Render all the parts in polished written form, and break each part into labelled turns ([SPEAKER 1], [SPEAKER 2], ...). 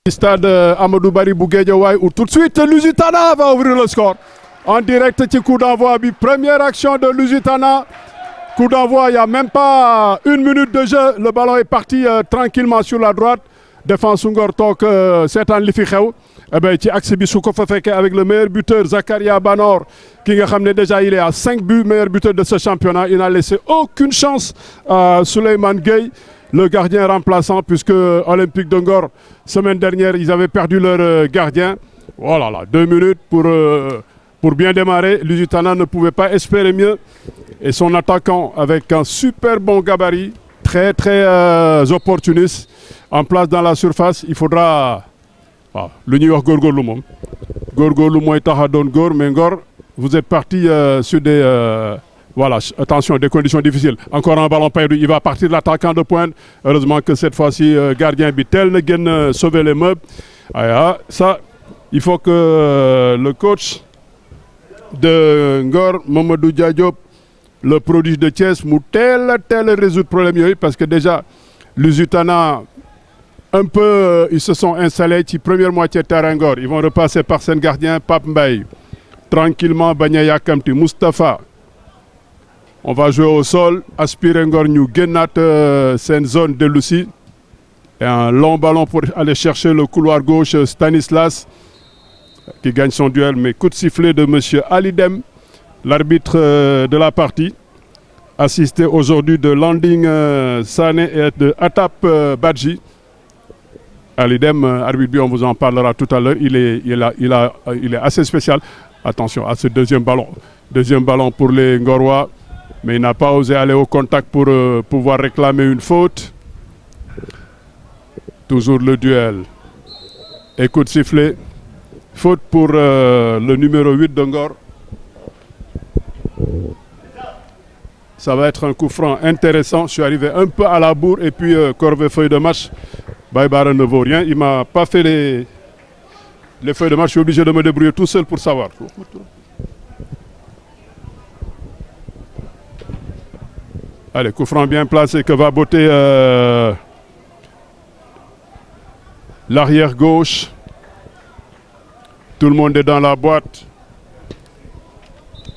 [SPEAKER 1] Stade Amadou Barry bu Guédiawaye où tout de suite Lusitana va ouvrir le score en direct ci coup d'envoi bi première action de Lusitana coup d'envoi il y a même pas une minute de jeu le ballon est parti tranquillement sur la droite défense Ngor toog seetaan li fi xew ci axe bi su ko fa fekkee avec le meilleur buteur Zakaria Banor ki nga xam ne déjà il est à 5 buts meilleur buteur de ce championnat il n'a laissé aucune chance à Souleymane Gueye le gardien remplaçant puisque Olympique de Ngor semaine dernière ils avaient perdu leur gardien. Voilà là 2 minutes pour bien démarrer. Lusitana ne pouvait pas espérer mieux et son attaquant avec un super bon gabarit très opportuniste en place dans la surface il faudra waaw lu ñuy wax góorgóorlu moom góorgóorlu mooy tax a doon góor mais Ngor vous êtes parti sur des voilà, attention, des conditions difficiles. Encore un ballon perdu. Il va partir l'attaquant de pointe. Heureusement que cette fois-ci, gardien Bitel ne gagne sauver les meubles. Ah, ça, il faut que le coach de Ngor, Mamadou Diadiop, le prodige de Thiès, mu tel résoudre le problème parce que déjà, Lusitana, un peu, ils se sont installés ci première moitié de terrain Ngor. Ils vont repasser par seen gardien Pape Mbaye. Tranquillement, Bagna Yakamti, Moustapha. On va jouer au sol, aspirer Ngor ñu génnaat seen zone de Lucie. Et un long ballon pour aller chercher le couloir gauche Stanislas qui gagne son duel. Mais coup de sifflet de monsieur Alidem, l'arbitre de la partie, assisté aujourd'hui de Landing Sané et de Atap Badji. Alidem, arbitre bi, on vous en parlera tout à l'heure. Il est assez spécial. Attention à ce deuxième ballon. Deuxième ballon pour les Ngorois. Mais il n'a pas osé aller au contact pour pouvoir réclamer une faute. Toujours le duel. Et coup de sifflet. Faute pour le numéro 8 de Ngor. Ça va être un coup franc intéressant. Je suis arrivé un peu à la bourre et puis corvée feuille de match. Baybara ne vaut rien. Il ne m'a pas fait les feuilles de match. Je suis obligé de me débrouiller tout seul pour savoir. Allez, coup franc bien placé que va botter l'arrière gauche. Tout le monde est dans la boîte.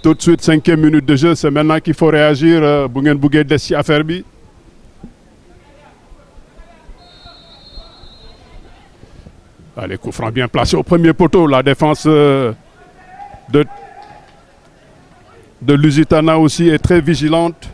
[SPEAKER 1] Tout de suite, 5e minute de jeu. C'est maintenant qu'il faut réagir. Bu ngeen buggee des ci affaire bi. Allez, coup franc bien placé au premier poteau. La défense de Lusitana aussi est très vigilante.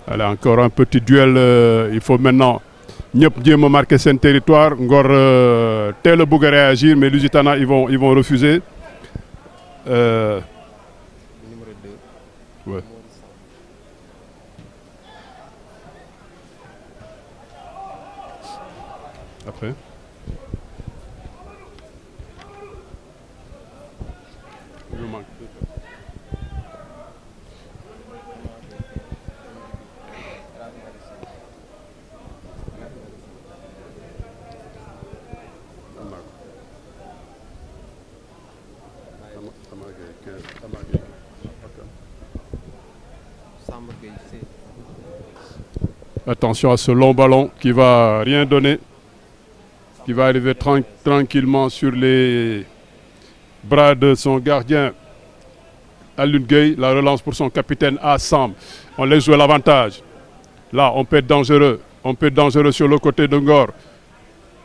[SPEAKER 1] Allez, encore un petit duel. Il faut maintenant ñëpp jéem a marquer seen territoire. Ngor teel a bëgg a réagir mais Lusitana ils vont refuser. Numéro 2. Ouais. Après. Il manque. Attention à ce long ballon qui va rien donner, qui va arriver tranquillement sur les bras de son gardien Alioune Gueye. La relance pour son capitaine Assam. On laisse jouer l'avantage. Là, on peut être dangereux. On peut être dangereux sur le côté de Ngor.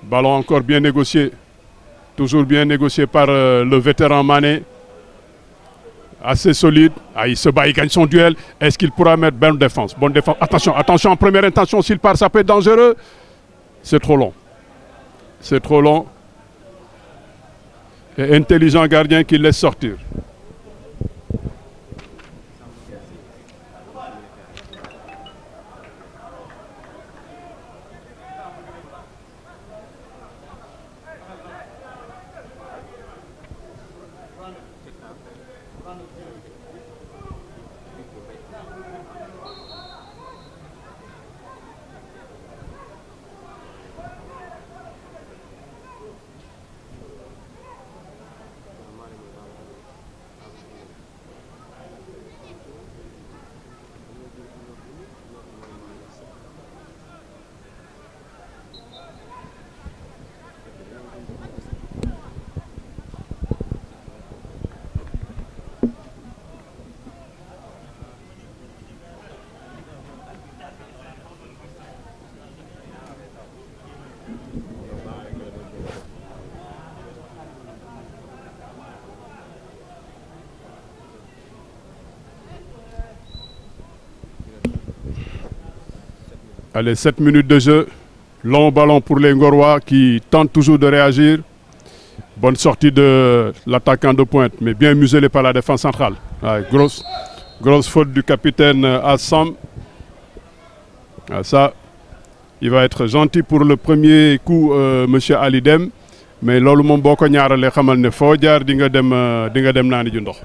[SPEAKER 1] Ballon encore bien négocié. Toujours bien négocié par le vétéran Mané. Assez solide. Ah, il se bat, il gagne son duel. Est-ce qu'il pourra mettre bonne défense? Bonne défense. Attention, attention, en première intention, s'il part, ça peut être dangereux. C'est trop long. C'est trop long. Et intelligent gardien qui laisse sortir. Allez, 7 minutes de jeu. Long ballon pour les Ngorois qui tentent toujours de réagir. Bonne sortie de l'attaquant de pointe, mais bien muselé par la défense centrale. Ouais, grosse faute du capitaine Assam. Ah, ça, il va être gentil pour le premier coup, monsieur Alidem. Mais loolu moom boo ko ñaaralee xamal ne foo jaar di nga dem naani ju ndox.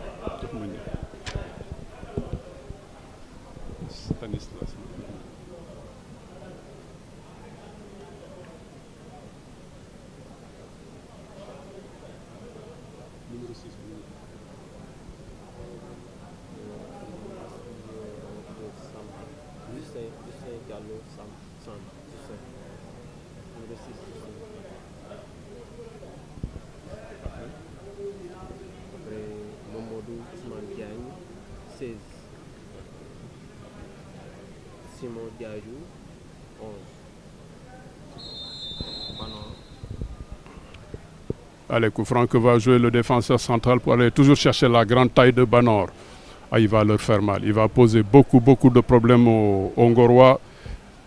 [SPEAKER 1] Allez, coup franc que va jouer le défenseur central pour aller toujours chercher la grande taille de Banor. Ah, il va leur faire mal. Il va poser beaucoup de problèmes aux Ngorois.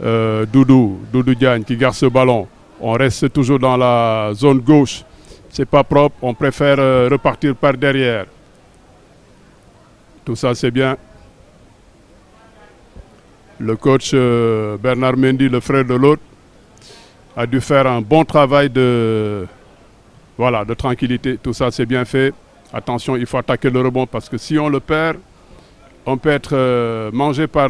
[SPEAKER 1] Doudou Diagne qui garde ce ballon. On reste toujours dans la zone gauche. C'est pas propre. On préfère repartir par derrière. Tout ça, c'est bien. Le coach Bernard Mendy, le frère de l'autre, a dû faire un bon travail de tranquillité. Tout ça, c'est bien fait. Attention, il faut attaquer le rebond parce que si on le perd, on peut être mangé par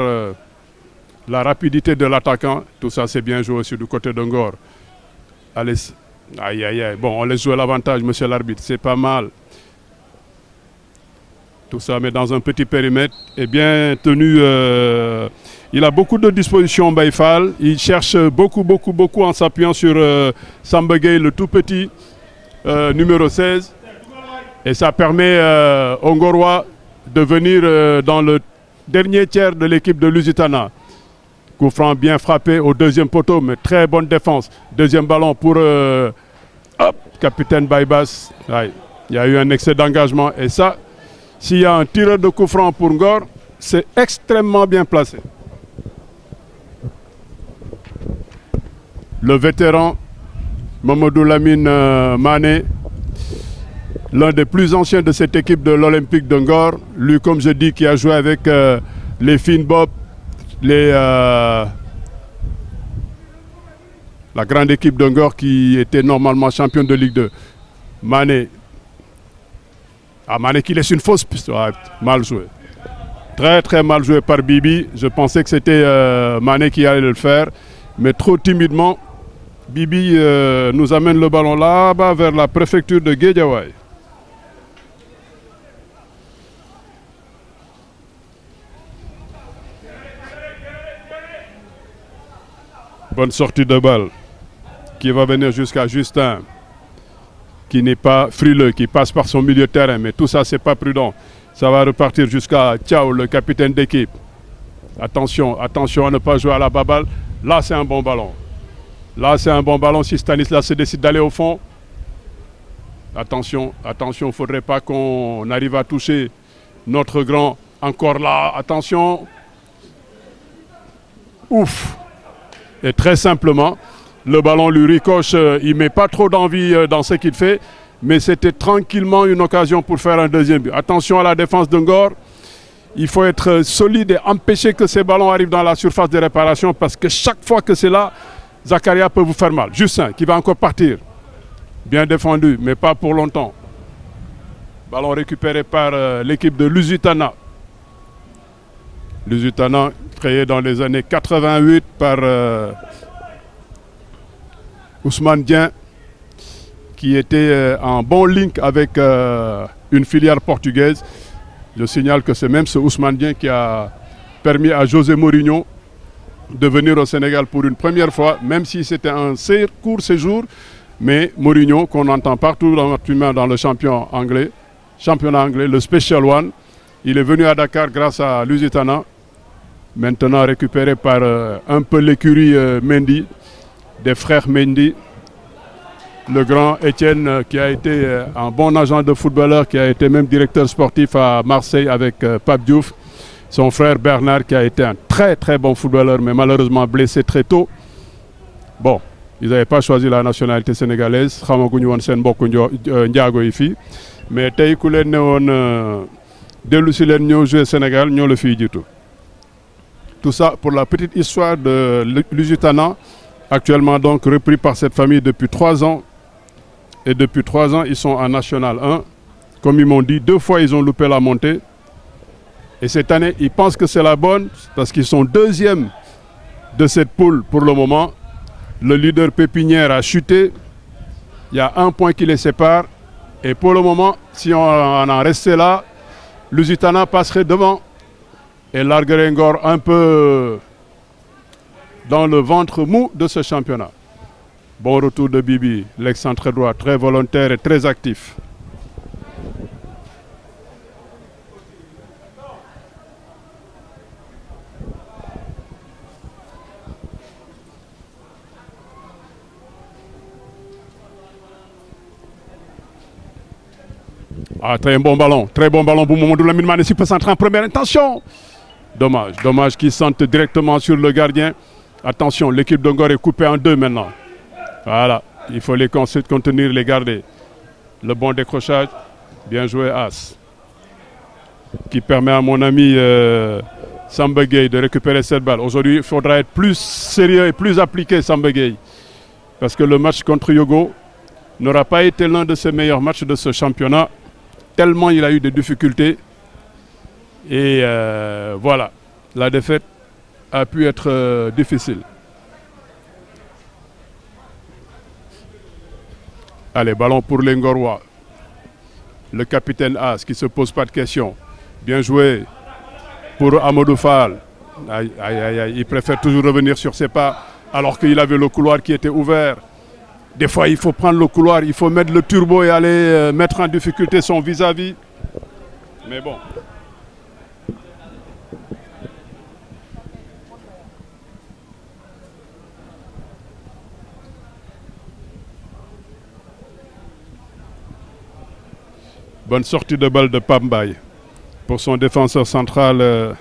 [SPEAKER 1] la rapidité de l'attaquant. Tout ça, c'est bien joué aussi du côté de Ngor. Allez, aïe. Bon, on laisse jouer l'avantage, monsieur l'arbitre. C'est pas mal. Tout ça, mais dans un petit périmètre. Et bien tenu. Il a beaucoup de dispositions, Baïfal. Il cherche beaucoup en s'appuyant sur Samba Gueye, le tout petit. Numéro 16, et ça permet aux Ngorois de venir dans le dernier tiers de l'équipe de Lusitana. Coup franc bien frappé au deuxième poteau, mais très bonne défense. Deuxième ballon pour capitaine Baybas. Ouais, il y a eu un excès d'engagement et ça, s'il y a un tireur de coup franc pour Ngor, c'est extrêmement bien placé. Le vétéran Mamadou Lamine Mané, l'un des plus anciens de cette équipe de l'Olympique de Ngor, lui comme je dis qui a joué avec les Finbob, la grande équipe de Ngor qui était normalement champion de Ligue 2. Mané, Mané qui laisse une fausse piste, ouais, mal joué. Très mal joué par Bibi, je pensais que c'était Mané qui allait le faire, mais trop timidement. Bibi nous amène le ballon là-bas vers la préfecture de Guédiawaye. Bonne sortie de balle qui va venir jusqu'à Justin, qui n'est pas frileux, qui passe par son milieu de terrain. Mais tout ça, c'est pas prudent. Ça va repartir jusqu'à Thiao, le capitaine d'équipe. Attention à ne pas jouer à la baballe. Là, c'est un bon ballon. Là, c'est un bon ballon si Stanislas se décide d'aller au fond. Attention, il ne faudrait pas qu'on arrive à toucher notre grand. Encore là, attention. Ouf. Et très simplement, le ballon lui ricoche. Il ne met pas trop d'envie dans ce qu'il fait. Mais c'était tranquillement une occasion pour faire un deuxième but. Attention à la défense de Ngor. Il faut être solide et empêcher que ces ballons arrivent dans la surface de réparation parce que chaque fois que c'est là, Zakaria peut vous faire mal. Justin qui va encore partir. Bien défendu, mais pas pour longtemps. Ballon récupéré par l'équipe de Lusitana. Lusitana, créé dans les années 88 par Ousmane Dieng, qui était en bon link avec une filière portugaise. Je signale que c'est même ce Ousmane Dieng qui a permis à José Mourinho de venir au Sénégal pour une première fois, même si c'était un court séjour. Mais Mourinho, qu'on entend partout dans le championnat anglais, le Special One, il est venu à Dakar grâce à Lusitana, maintenant récupéré par un peu l'écurie Mendy, des frères Mendy. Le grand Étienne qui a été un bon agent de footballeur, qui a été même directeur sportif à Marseille avec Pape Diouf. Son frère Bernard qui a été un très très bon footballeur mais malheureusement blessé très tôt. Bon, ils n'avaient pas choisi la nationalité sénégalaise xamaguñu woon seen mbokku njaago yi fii mais tey ku leen ne woon dellu si leen ñëw jouer Sénégal ñoo la fii jiitu. Tout ça pour la petite histoire de Lusitana, actuellement donc repris par cette famille depuis 3 ans. Et depuis 3 ans, ils sont en National 1. Comme ils m'ont dit, 2 fois ils ont loupé la montée. Et cette année, ils pensent que c'est la bonne parce qu'ils sont 2e de cette poule pour le moment. Le leader Pépinière a chuté. Il y a 1 point qui les sépare. Et pour le moment, si on en restait là, Lusitana passerait devant et larguerait Ngor un peu dans le ventre mou de ce championnat. Bon retour de Bibi, l'excentré droit, très volontaire et très actif. Ah, très bon ballon pour Mamadou Lamine Mané, s'il peut centrer en première intention. Dommage qu'il sente directement sur le gardien. Attention, l'équipe de Ngor est coupée en 2 maintenant. Voilà, il faut les contenir, les garder. Le bon décrochage, bien joué As. Qui permet à mon ami Samba Gueye de récupérer cette balle. Aujourd'hui, il faudra être plus sérieux et plus appliqué Samba Gueye. Parce que le match contre Yogo n'aura pas été l'un de ses meilleurs matchs de ce championnat. Tellement il a eu des difficultés. Et voilà, la défaite a pu être difficile. Allez, ballon pour les Ngorois. Le capitaine As qui ne se pose pas de questions. Bien joué pour Amadou Fall. Aïe, aïe, aïe, aïe. Il préfère toujours revenir sur ses pas alors qu'il avait le couloir qui était ouvert. Des fois, il faut prendre le couloir, il faut mettre le turbo et aller mettre en difficulté son vis-à-vis. Mais bon. Bonne sortie de balle de Pambaye pour son défenseur central.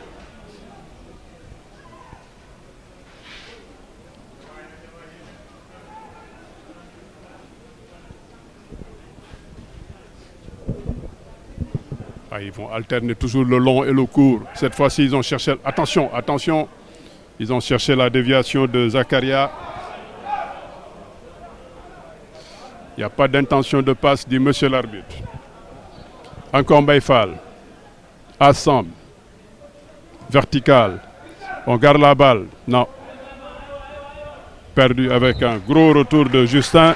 [SPEAKER 1] Ah, ils vont alterner toujours le long et le court. Cette fois-ci, ils ont cherché... Attention, attention. Ils ont cherché la déviation de Zakaria. Il n'y a pas d'intention de passe, dit monsieur l'arbitre. Encore Mbaïfal. Assemble. Vertical. On garde la balle. Non. Perdu avec un gros retour de Justin.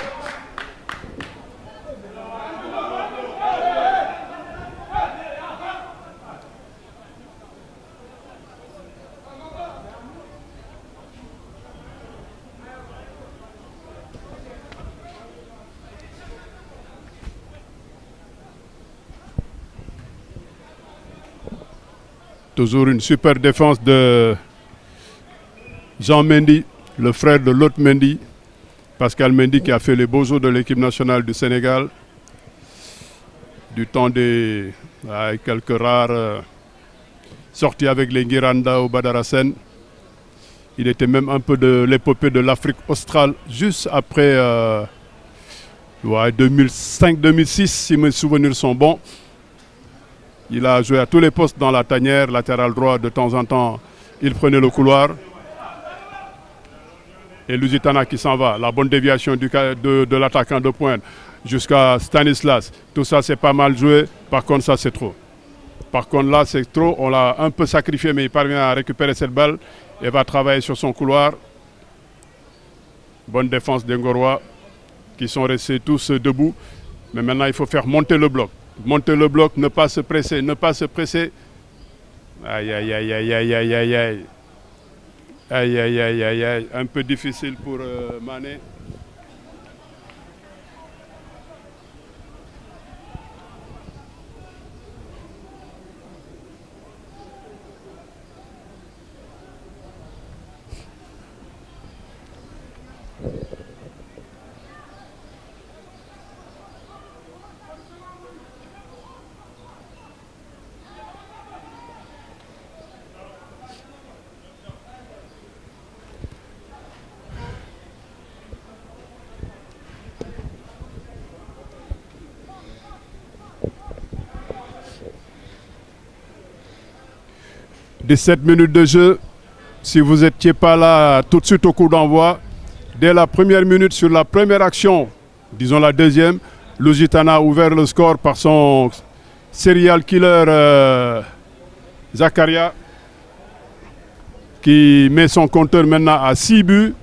[SPEAKER 1] Toujours une super défense de Jean Mendy, le frère de l'autre Mendy, Pascal Mendy, qui a fait les beaux jours de l'équipe nationale du Sénégal, du temps des quelques rares sorties avec les Ngiranda au Badarasen. Il était même un peu de l'épopée de l'Afrique australe, juste après 2005-2006, si mes souvenirs sont bons. Il a joué à tous les postes dans la tanière, latéral droit, de temps en temps, il prenait le couloir. Et Lusitana qui s'en va, la bonne déviation de l'attaquant de pointe jusqu'à Stanislas. Tout ça, c'est pas mal joué. Par contre, ça, c'est trop. Par contre, là, c'est trop. On l'a un peu sacrifié, mais il parvient à récupérer cette balle et va travailler sur son couloir. Bonne défense des Ngorois qui sont restés tous debout. Mais maintenant, il faut faire monter le bloc. Monter le bloc, ne pas se presser, ne pas se presser. Aïe, aïe, aïe, aïe, aïe, aïe, aïe, aïe. Aïe, aïe, aïe, aïe, aïe. Un peu difficile pour Mané. 17 minutes de jeu. Si vous n'étiez pas là tout de suite au coup d'envoi, dès la première minute sur la première action, disons la deuxième, Lusitana a ouvert le score par son serial killer Zakaria, qui met son compteur maintenant à 6 buts.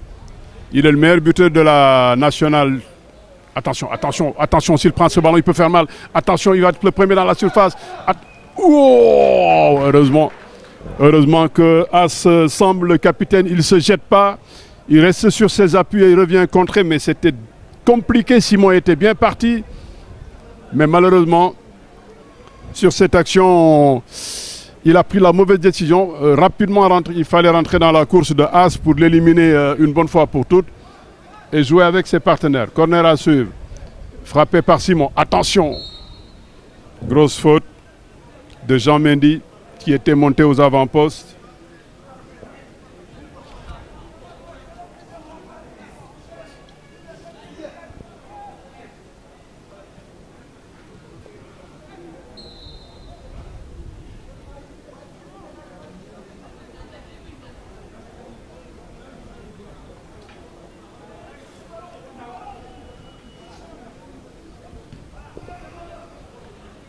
[SPEAKER 1] Il est le meilleur buteur de la nationale. Attention, attention, attention, s'il prend ce ballon, il peut faire mal. Attention, il va être le premier dans la surface. Oh, heureusement que As semble le capitaine, il ne se jette pas. Il reste sur ses appuis et il revient contrer, mais c'était compliqué. Simon était bien parti. Mais malheureusement, sur cette action, il a pris la mauvaise décision. Rapidement, il fallait rentrer dans la course de As pour l'éliminer une bonne fois pour toutes et jouer avec ses partenaires. Corner à suivre. Frappé par Simon. Attention! Grosse faute de Jean Mendy qui était monté aux avant-postes.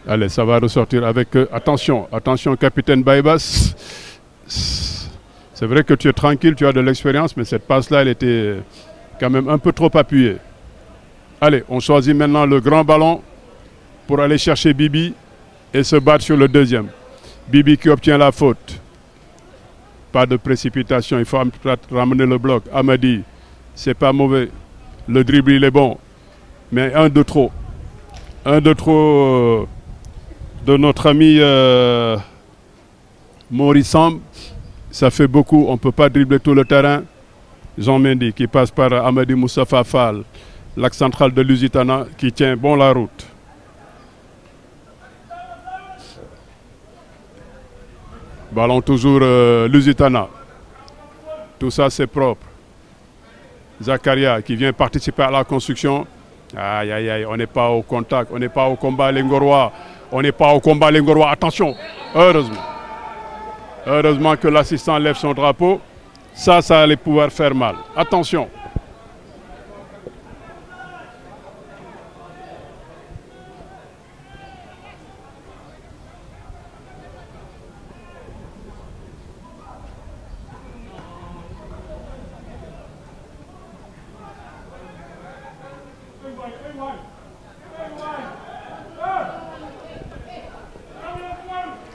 [SPEAKER 1] Allez, ça va ressortir avec... attention, attention, capitaine Baybas. C'est vrai que tu es tranquille, tu as de l'expérience, mais cette passe-là, elle était quand même un peu trop appuyée. Allez, on choisit maintenant le grand ballon pour aller chercher Bibi et se battre sur le deuxième. Bibi qui obtient la faute. Pas de précipitation, il faut ramener le bloc. Amadi, c'est pas mauvais. Le dribble, il est bon. Mais un de trop. Un de trop... de notre ami Maurice Samb, ça fait beaucoup, on ne peut pas dribbler tout le terrain. Jean Mendy qui passe par Amadi Moustapha Fall, l'axe central de Lusitana qui tient bon la route. Ballon toujours Lusitana. Tout ça c'est propre. Zakaria qui vient participer à la construction. Aïe aïe aïe, on n'est pas au contact, on n'est pas au combat les Ngorois. On n'est pas au combat les Ngorois. Attention, heureusement. Heureusement que l'assistant lève son drapeau. Ça allait pouvoir faire mal. Attention.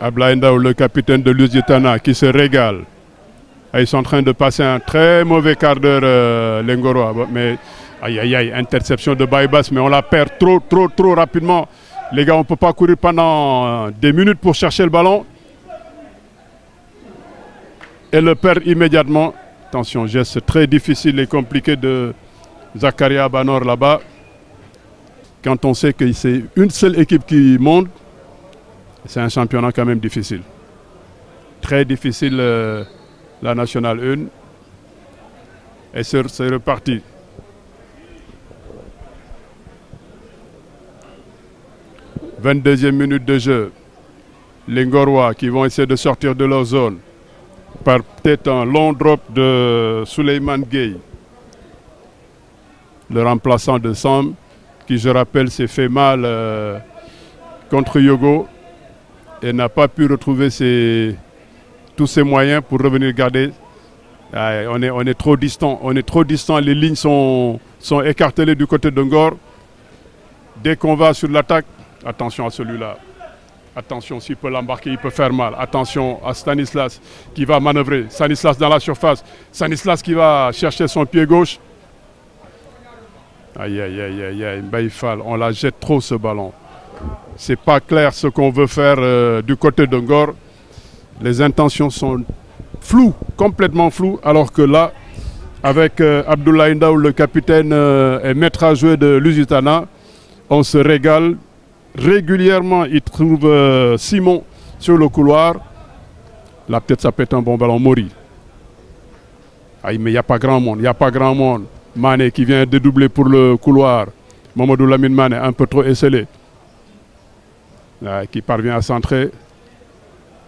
[SPEAKER 1] Ablaye Ndao, le capitaine de Lusitana, qui se régale. Ils sont en train de passer un très mauvais quart d'heure, les Ngorois. Mais aïe aïe aïe, interception de Baybas, mais on la perd trop rapidement. Les gars, on ne peut pas courir pendant des minutes pour chercher le ballon. Et le perd immédiatement. Attention, geste très difficile et compliqué de Zakaria Banor là-bas. Quand on sait que c'est une seule équipe qui monte, c'est un championnat quand même difficile. Très difficile, la Nationale 1. Et c'est reparti. « 22e minute de jeu. Les Ngorois qui vont essayer de sortir de leur zone par peut-être un long drop de Souleymane Gueye. Le remplaçant de Samb, qui je rappelle s'est fait mal contre Yogo. Et n'a pas pu retrouver tous ses moyens pour revenir garder. On est trop distant, les lignes sont écartelées du côté de Ngor. Dès qu'on va sur l'attaque, attention à celui-là. Attention, s'il peut l'embarquer, il peut faire mal. Attention à Stanislas qui va manœuvrer. Stanislas dans la surface. Stanislas qui va chercher son pied gauche. Aïe, aïe, aïe, aïe, aïe, Baïfal, on la jette trop ce ballon. C'est pas clair ce qu'on veut faire du côté de Ngor. Les intentions sont floues, complètement floues, alors que là, avec Abdoulaye Ndao, le capitaine et maître à jouer de Lusitana, on se régale. Régulièrement, il trouve Simon sur le couloir. Là, peut-être ça peut être un bon ballon. Mori. Aïe, mais il n'y a pas grand monde, il n'y a pas grand monde. Mané qui vient dédoubler pour le couloir. Mamadou Lamine Mané, un peu trop esselé. Qui parvient à centrer.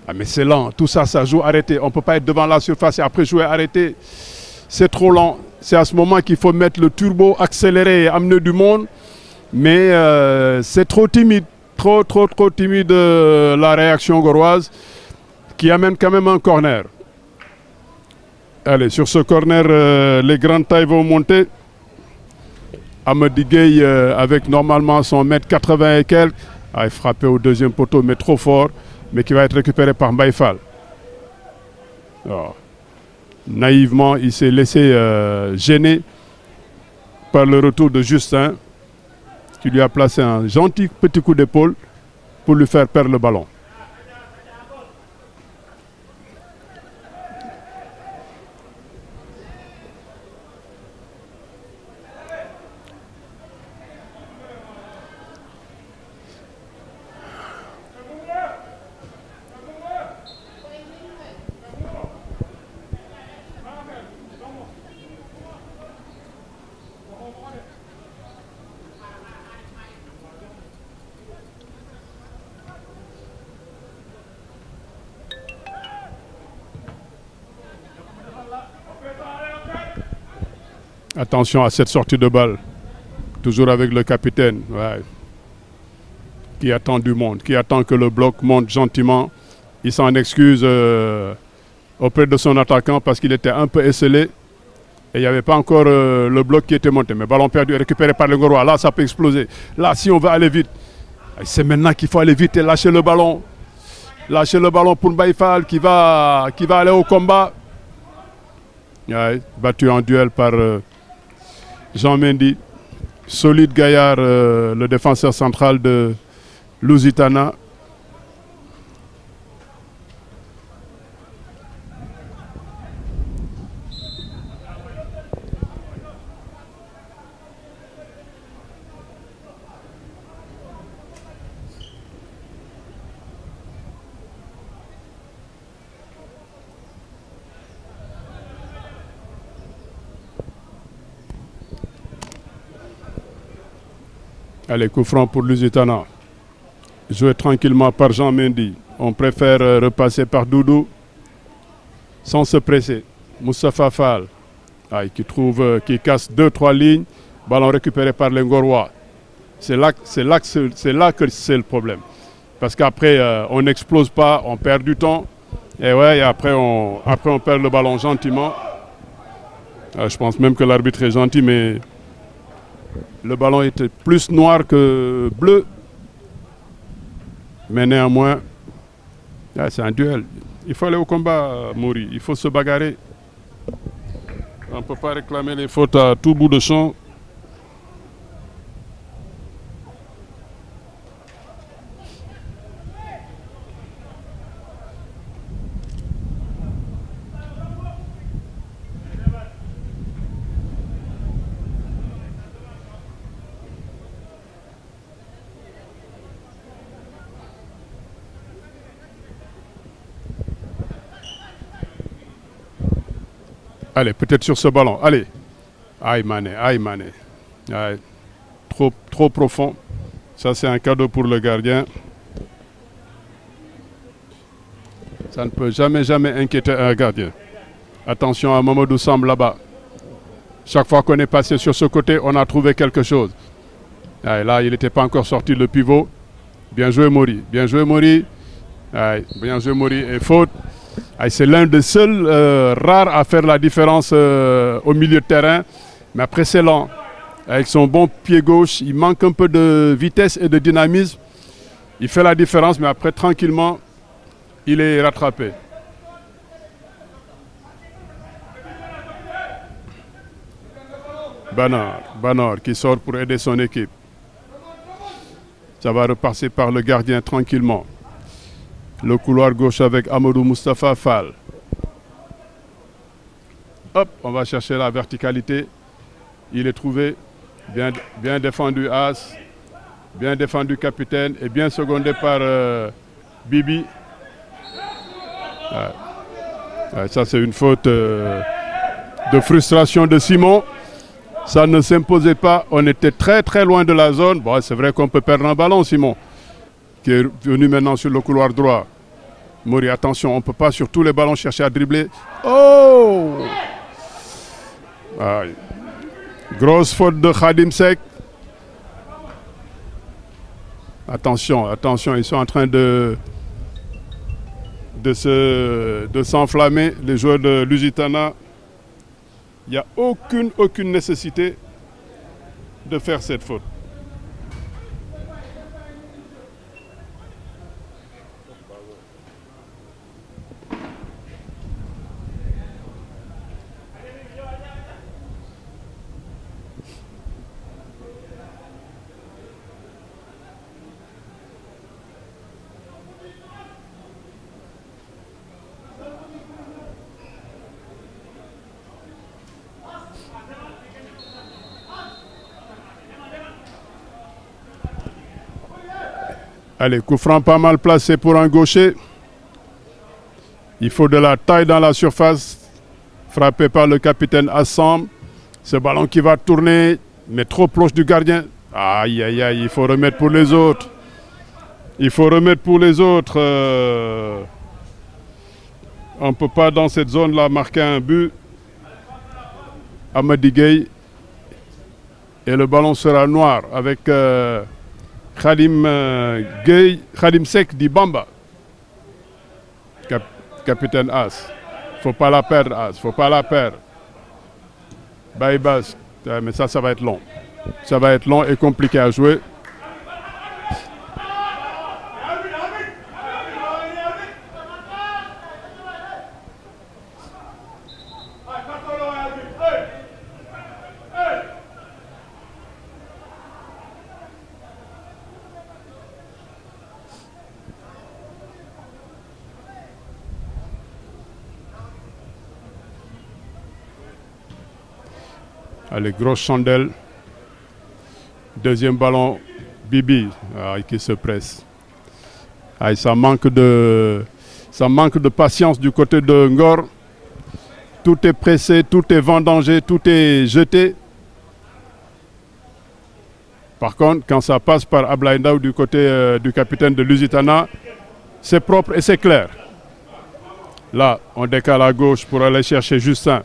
[SPEAKER 1] Ah mais c'est lent, tout ça, ça joue arrêté. On ne peut pas être devant la surface et après jouer arrêté. C'est trop lent. C'est à ce moment qu'il faut mettre le turbo, accélérer et amener du monde. Mais c'est trop timide, trop timide la réaction gauloise qui amène quand même un corner. Allez, sur ce corner, les grandes tailles vont monter. Amady Gueye avec normalement son mètre 80 et quelques. Ah, il frappé au deuxième poteau, mais trop fort, mais qui va être récupéré par Mbaye Fall. Oh. Naïvement, il s'est laissé gêner par le retour de Justin, qui lui a placé un gentil petit coup d'épaule pour lui faire perdre le ballon. Attention à cette sortie de balle, toujours avec le capitaine, ouais, qui attend du monde, qui attend que le bloc monte gentiment. Il s'en excuse auprès de son attaquant parce qu'il était un peu esselé et il n'y avait pas encore le bloc qui était monté. Mais ballon perdu, récupéré par le Ngorois. Là, ça peut exploser. Là, si on veut aller vite, c'est maintenant qu'il faut aller vite et lâcher le ballon. Lâcher le ballon pour Mbaye Fall qui va aller au combat. Ouais, battu en duel par Jean Mendy, solide gaillard, le défenseur central de Lusitana. Allez, coup franc pour Lusitana. Joué tranquillement par Jean Mendy. On préfère repasser par Doudou sans se presser. Moustapha Fall qui casse 2-3 lignes. Ballon récupéré par les Ngorois. C'est là que c'est le problème. Parce qu'après, on n'explose pas, on perd du temps. Et ouais, et après on perd le ballon gentiment. Je pense même que l'arbitre est gentil, mais le ballon était plus noir que bleu. Mais néanmoins, c'est un duel. Il faut aller au combat, Mori. Il faut se bagarrer. On ne peut pas réclamer les fautes à tout bout de champ. Allez, peut-être sur ce ballon. Allez. Aïe Mané, aïe Mané. Aïe. Trop profond. Ça, c'est un cadeau pour le gardien. Ça ne peut jamais inquiéter un gardien. Attention à Mamadou Samb là-bas. Chaque fois qu'on est passé sur ce côté, on a trouvé quelque chose. Aïe, là, il n'était pas encore sorti le pivot. Bien joué, Mori. Bien joué, Mori. Aïe, bien joué, Mori. Et faute. C'est l'un des seuls rares à faire la différence au milieu de terrain. Mais après, c'est lent. Avec son bon pied gauche, il manque un peu de vitesse et de dynamisme. Il fait la différence, mais après, tranquillement, il est rattrapé. Banor qui sort pour aider son équipe. Ça va repasser par le gardien tranquillement. Le couloir gauche avec Amadou Moustapha Fall. Hop, on va chercher la verticalité. Il est trouvé. Bien défendu As. Bien défendu capitaine. Et bien secondé par Bibi. Ça, c'est une faute de frustration de Simon. Ça ne s'imposait pas. On était très loin de la zone. Bon, c'est vrai qu'on peut perdre un ballon, Simon, qui est venu maintenant sur le couloir droit. Mori, attention, on ne peut pas sur tous les ballons chercher à dribbler. Oh! Aïe. Grosse faute de Khadim Seck. Attention, attention, ils sont en train de s'enflammer, les joueurs de Lusitana. Il n'y a aucune nécessité de faire cette faute. Allez, coup franc pas mal placé pour un gaucher. Il faut de la taille dans la surface. Frappé par le capitaine Assam. Ce ballon qui va tourner, mais trop proche du gardien. Aïe, aïe, aïe, il faut remettre pour les autres. Il faut remettre pour les autres. On ne peut pas dans cette zone-là marquer un but. Amadi Gueye. Et le ballon sera noir avec... Khadim Seck dit Bamba. Capitaine As. Faut pas la perdre, As. Faut pas la perdre. Baïbas. Mais ça va être long. Ça va être long et compliqué à jouer. Allez, grosse chandelle. Deuxième ballon, Bibi qui se presse. Ça manque de patience du côté de Ngor. Tout est pressé, tout est vendangé, tout est jeté. Par contre, quand ça passe par Ablaïda ou du côté du capitaine de Lusitana, c'est propre et c'est clair. Là, on décale à gauche pour aller chercher Justin.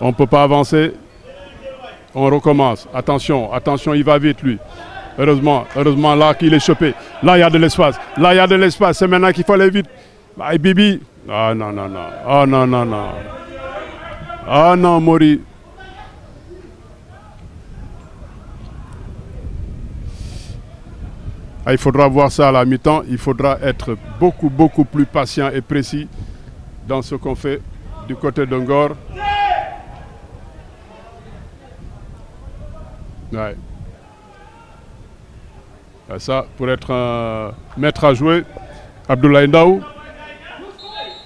[SPEAKER 1] On ne peut pas avancer. On recommence. Attention, attention, il va vite lui. Heureusement là qu'il est chopé. Là, il y a de l'espace. Là, il y a de l'espace. C'est maintenant qu'il faut aller vite. Et Bibi. Ah non, non, non. Ah non, non, non. Ah non, Mori. Il faudra voir ça à la mi-temps. Il faudra être beaucoup plus patient et précis dans ce qu'on fait du côté de Ngor. Ouais. Ça, pour être un maître à jouer, Abdoulaye Ndaw,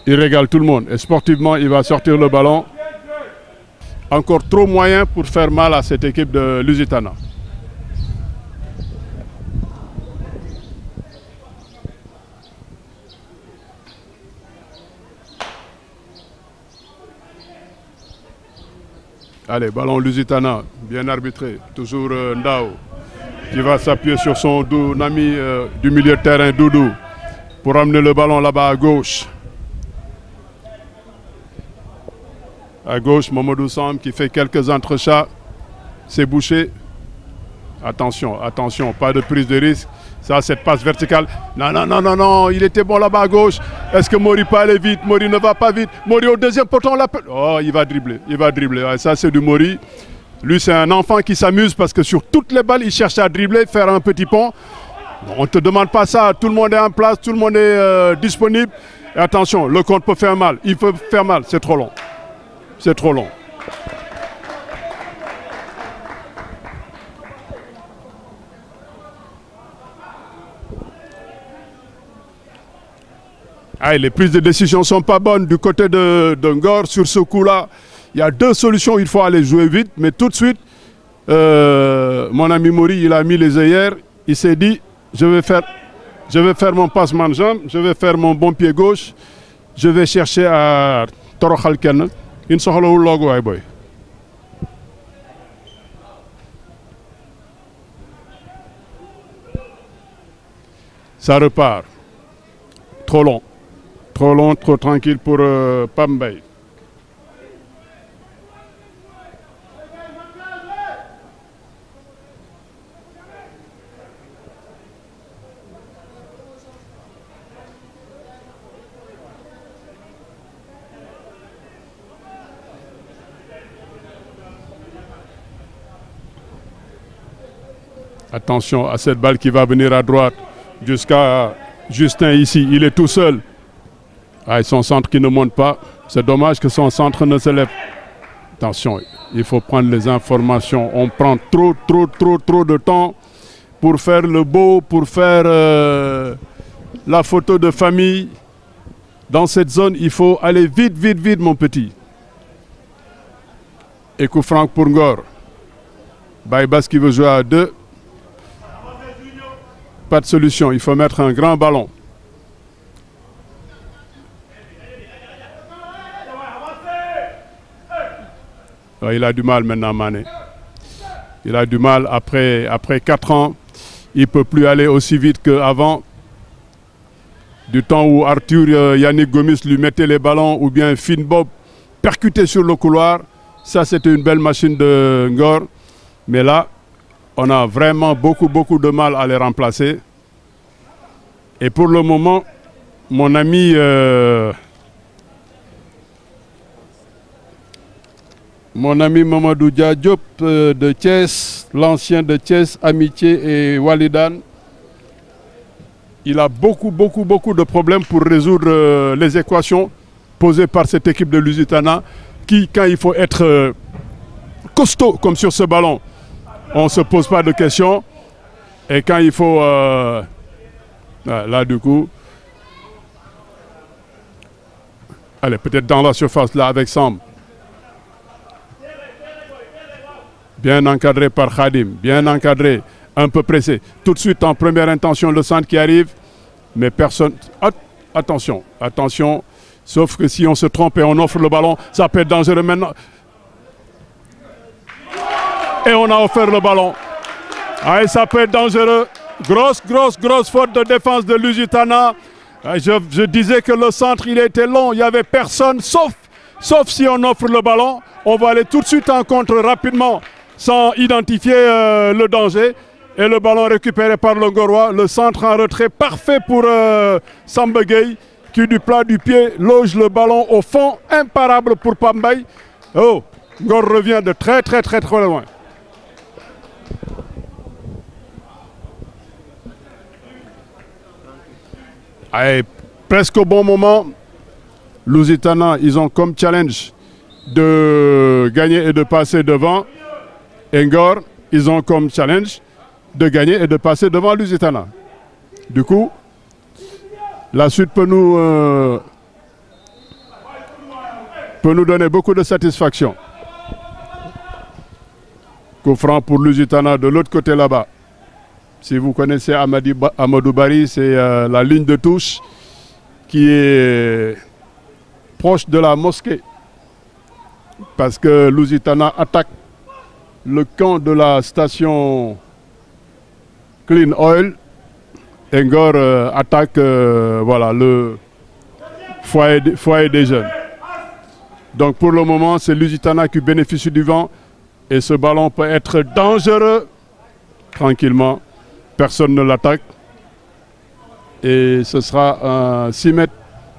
[SPEAKER 1] il régale tout le monde. Et sportivement, il va sortir le ballon. Encore trop moyen pour faire mal à cette équipe de Lusitana. Allez, ballon Lusitana, bien arbitré. Toujours Ndaw qui va s'appuyer sur son ami du milieu de terrain, Doudou, pour amener le ballon là-bas à gauche. À gauche, Mamadou Sam qui fait quelques entrechats. C'est bouché. Attention, attention, pas de prise de risque. Ça, cette passe verticale. Non, non, non, non, non, il était bon là-bas à gauche. Est-ce que Mori peut aller vite? Mori ne va pas vite. Mori au deuxième poteau, on l'appelle. Oh, il va dribbler, il va dribbler. Ouais, ça, c'est du Mori. Lui, c'est un enfant qui s'amuse parce que sur toutes les balles, il cherche à dribbler, faire un petit pont. Bon, on ne te demande pas ça. Tout le monde est en place, tout le monde est disponible. Et attention, le compte peut faire mal. Il peut faire mal. C'est trop long. C'est trop long. Les prises de décision ne sont pas bonnes du côté de Ngor sur ce coup-là. Il y a deux solutions, il faut aller jouer vite, mais tout de suite, mon ami Mori, il a mis les œillères, il s'est dit, je vais faire mon passement de jambe, je vais faire mon bon pied gauche, je vais chercher à toroxal kenn, in soxlawul loogu waay boy. Ça repart, trop long. Trop long, trop tranquille pour Pape Mbaye. Attention à cette balle qui va venir à droite jusqu'à Justin ici. Il est tout seul. Ah, son centre qui ne monte pas. C'est dommage que son centre ne se lève. Attention, il faut prendre les informations. On prend trop de temps pour faire le beau, pour faire la photo de famille. Dans cette zone, il faut aller vite, mon petit. Et coup franc pour Ngor. Baybas qui veut jouer à 2. Pas de solution, il faut mettre un grand ballon. Il a du mal maintenant, Mané. Il a du mal après 4 ans. Il ne peut plus aller aussi vite qu'avant. Du temps où Arthur Yannick Gomis lui mettait les ballons ou bien Finn Bob percutait sur le couloir. Ça, c'était une belle machine de Ngor. Mais là, on a vraiment beaucoup de mal à les remplacer. Et pour le moment, mon ami Mamadou Dia Diop de Thiès, l'ancien de Thiès, Amitié et Walidan, il a beaucoup de problèmes pour résoudre les équations posées par cette équipe de Lusitana qui, quand il faut être costaud comme sur ce ballon, on ne se pose pas de questions. Et quand il faut... là, du coup... Allez, peut-être dans la surface, là, avec Samb. Bien encadré par Khadim, bien encadré, un peu pressé. Tout de suite, en première intention, le centre qui arrive. Mais personne... Attention, attention. Sauf que si on se trompe et on offre le ballon, ça peut être dangereux maintenant. Et on a offert le ballon. Ah, ça peut être dangereux. Grosse faute de défense de Lusitana. Je disais que le centre, il était long. Il n'y avait personne, sauf si on offre le ballon. On va aller tout de suite en contre rapidement, sans identifier le danger. Et le ballon récupéré par le Ngorois. Le centre en retrait parfait pour Samba Gueye, qui du plat du pied loge le ballon au fond. Imparable pour Pape Mbaye. Oh, Ngor revient de très loin. Allez, presque au bon moment, Lusitana, ils ont comme challenge de gagner et de passer devant. Ngor, ils ont comme challenge de gagner et de passer devant Lusitana. Du coup, la suite peut nous donner beaucoup de satisfaction. Coup franc pour Lusitana de l'autre côté là-bas. Si vous connaissez Amadou Bari, c'est la ligne de touche qui est proche de la mosquée. Parce que Lusitana attaque le camp de la station Clean Oil. Et Ngor attaque voilà, le foyer des jeunes. Donc pour le moment, c'est Lusitana qui bénéficie du vent. Et ce ballon peut être dangereux tranquillement. Personne ne l'attaque. Et ce sera 6 mètres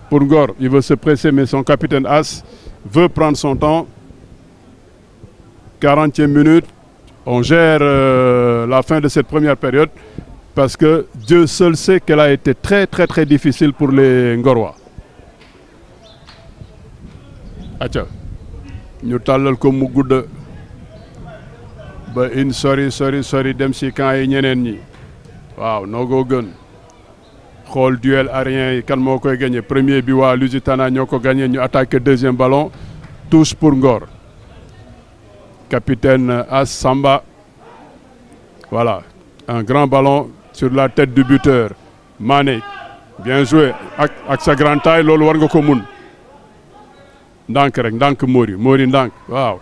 [SPEAKER 1] pour Ngor. Il veut se presser, mais son capitaine As veut prendre son temps. 40e minute. On gère la fin de cette première période parce que Dieu seul sait qu'elle a été très difficile pour les Ngorois. Acha. Ñu talal ko mu gudd ba in sori dem si camp yi ñeneen ñi. Waaw noogoo gën xool duel aérien yi kan moo koy gagné premier bi waa Lusitana ñoo ko gagné ñu attaqué deuxième ballon touche pour Ngor capitaine As Samba voilà un grand ballon sur la tête du buteur Mané bien joué ak sa grande taille loolu war nga ko mun ndànk rek ndànk Mori ndànk waaw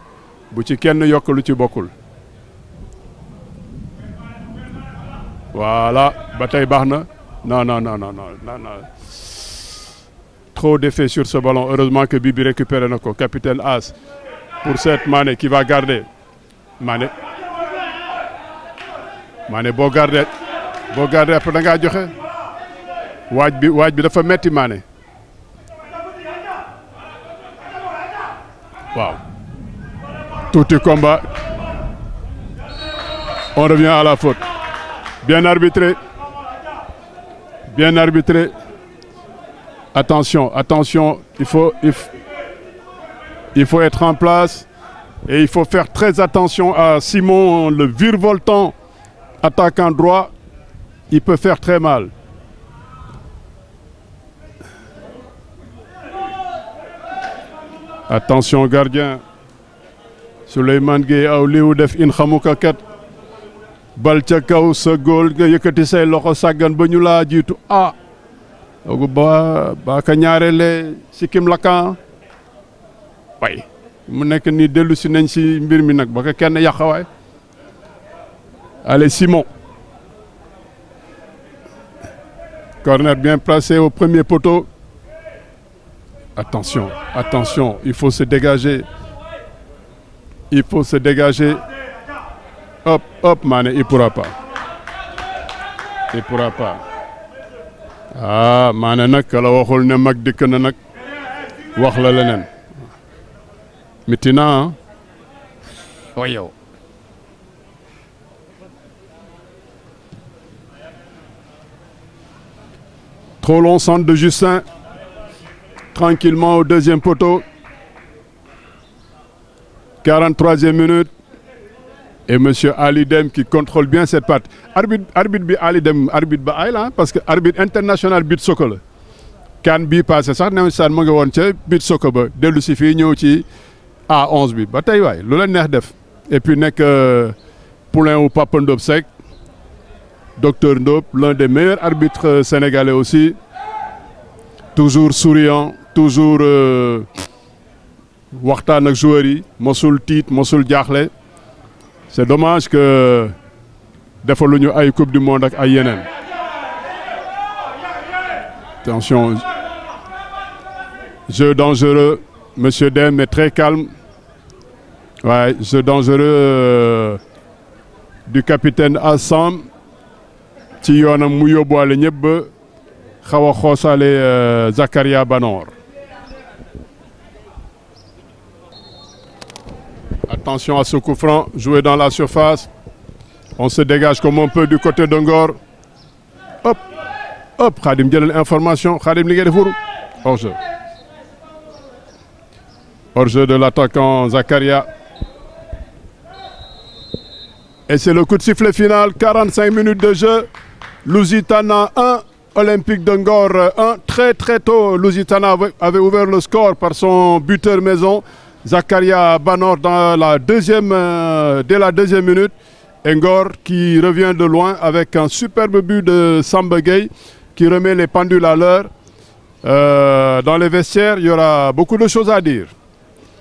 [SPEAKER 1] bu ci kenn yokk lu ci bokkul. Voilà, bataille baax na non trop d'effet sur ce ballon. Heureusement que Bibi récupère notre capitaine As pour cette Mané qui va garder. Mané boo garder après da ngaa joxe waaj bi dafa metti Mané waaw tuuti combat on revient à la faute bien arbitré attention il faut être en place et il faut faire très attention à Simon, le virevoltant attaquant droit, il peut faire très mal. Attention gardien Souleymane Gueye aw liwu def in xamuka kat bal ca kaw sa góol nga yëkkati say loxo sàggan ba ñu laa jiitu ogu ba ka ñaareele sikkim lakkan way mu nekk ni dellu si nañ si mbir mi nag ba ko kenn yàqawaay. Allez Simon, corner bien placé au premier poteau. Attention, il faut se dégager. Hop Mané, il pourra pas. Mané nag kala waxul ne mag dikk na nag wax la leneen. Maintenant yow. Trop long centre de Justin, tranquillement au deuxième poteau. 43e minute. Et monsieur Ali Dem qui contrôle bien cette patte. Arbitre bi Ali Dem, arbitre ba ay la parce que arbitre international beach soccer la. CAN bi passé sax ne saan mu ngi woon ca beach soccer ba dellu si fii ñëw ci A11 bi ba tey waay lu la neex def. Et puis nekk poulain ou Papa Ndop Seck. Docteur Ndop, l'un des meilleurs arbitres sénégalais aussi, toujours souriant, toujours waxtaan ak joueurs yi mosul tiit mosul jaaxle. C'est dommage que defaluñu ay coupe du monde ak ay yeneen. Attention, jeu dangereux, monsieur Dem est très calme. Ouais, jeu dangereux du capitaine Assam. ci yoonam mu yóbbuwaale ñëpp ba xaw a xoosaale Zakaria Banor. Attention à ce coup franc joué dans la surface. On se dégage comme on peut du côté de Ngor. Hop Khadim jëlal information Khadim li ngay def hors-jeu de l'attaquant Zakaria. Et c'est le coup de sifflet final, 45 minutes de jeu. Lusitana 1, Olympique de Ngor 1. Très tôt, Lusitana avait ouvert le score par son buteur maison, Zakaria Banor, dès la deuxième minute. Et Ngor qui revient de loin avec un superbe but de Samba Gueye qui remet les pendules à l'heure. Dans les vestiaires, il y aura beaucoup de choses à dire.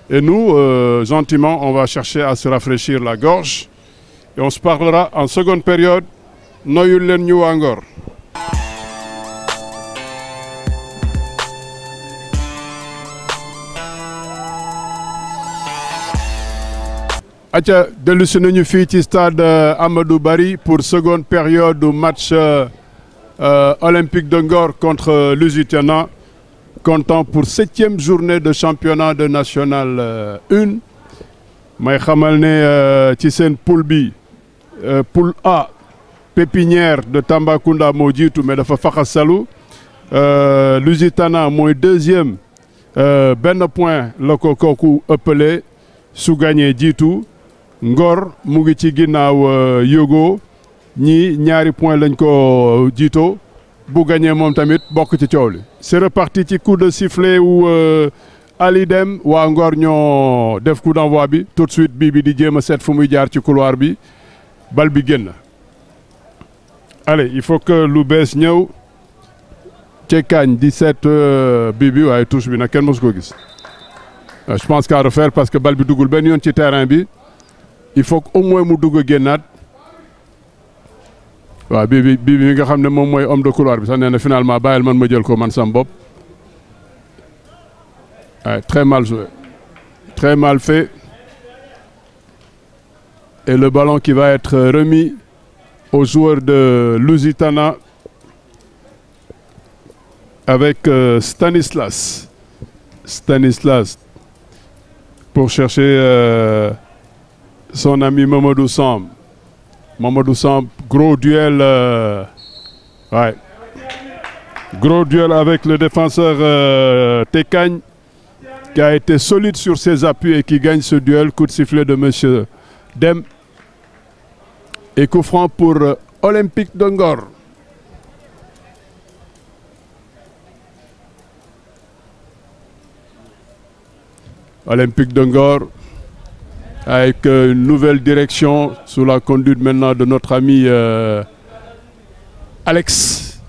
[SPEAKER 1] Et nous, gentiment, on va chercher à se rafraîchir la gorge. Et on se parlera en seconde période. Noyul leen ñu waa Ngor. Aca dellu si nañu fii ci stade Amadou Barry pour seconde période du match Olympique de Ngor contre Lusitana, comptant pour 7e journée de championnat de National 1. may xamal ne ci seen poule bi poule A Pépinière de Tambacounda moo jiitu mais dafa faxasalu Lusitana mooy deuxième benn point la ko kooku ëppale su gagné jiitu Ngor mu ngi ci ginnaaw Yogo ñi ñaari point lañ ko jiitoo bu gagné moom tamit bokk ci coow li. C'est reparti ci coup de sifflet wu Ali Dem waa Ngor ñoo def coup d'envoi bi tout de suite bii bi di jéem a seet fu muy jaar ci couloir bi bal bi génn. Allez, il faut que lu bees ñëw Cekagne 17 bii bi waaye touche bi nag kenn mosu ko gis. Je pense qu'à refaire parce que bal bi duggul benn yoon ci terrain bi il faut au moins mu dugg génnaat. waaw bii bi nga xam ne moom mooy homme de couloir bi sax nee na finalement bàyyil man ma jël ko man sam bopp Ouais, très mal joué. Très mal fait. Et le ballon qui va être remis aux joueurs de Lusitana avec Stanislas. Stanislas pour chercher son ami Mamadou Samb. Mamadou Samb, gros duel. Ouais. Gros duel avec le défenseur Tekagne, qui a été solide sur ses appuis et qui gagne ce duel. Coup de sifflet de monsieur Dem. Et coup franc pour Olympique de Ngor. Olympique de Ngor avec une nouvelle direction sous la conduite maintenant de notre ami Alex,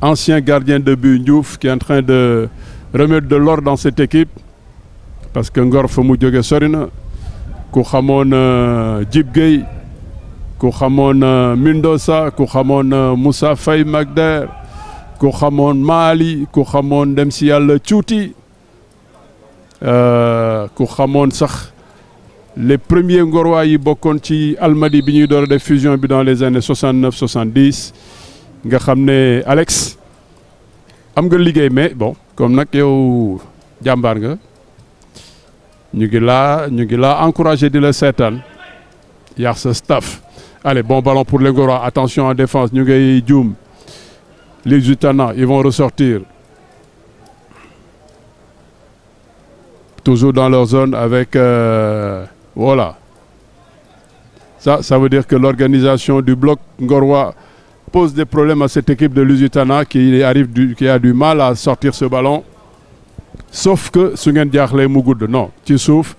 [SPEAKER 1] ancien gardien de but Ndiouf, qui est en train de remettre de l'ordre dans cette équipe parce que Ngor fa mu jóge sori na ku xamoon Djib Gueye, ku xamoon Mindosa, ku xamoon Moussa Faye Magder, ku xamoon Mali, ku xamoon dem si yàlla Tuuti, ku xamoon sax les premiers Ngorois yi bokkoon ci Almadi bi ñuy door a def fusion bi dans les années 69 70 nga xam ne Alex am nga liggéey mais bon comme nag yow jàmbaar nga ñu ngi laa encouragé di la seetaan yaax sa staff. Allez, bon ballon pour les Ngorois, attention en défense, ñu ngay juum les Lusitana, ils vont ressortir toujours dans leur zone avec voilà. Ça veut dire que l'organisation du bloc Ngorois pose des problèmes à cette équipe de Lusitana qui a du mal à sortir ce ballon. Sauf que su ngeen jaaxlee mu gudd non ci suuf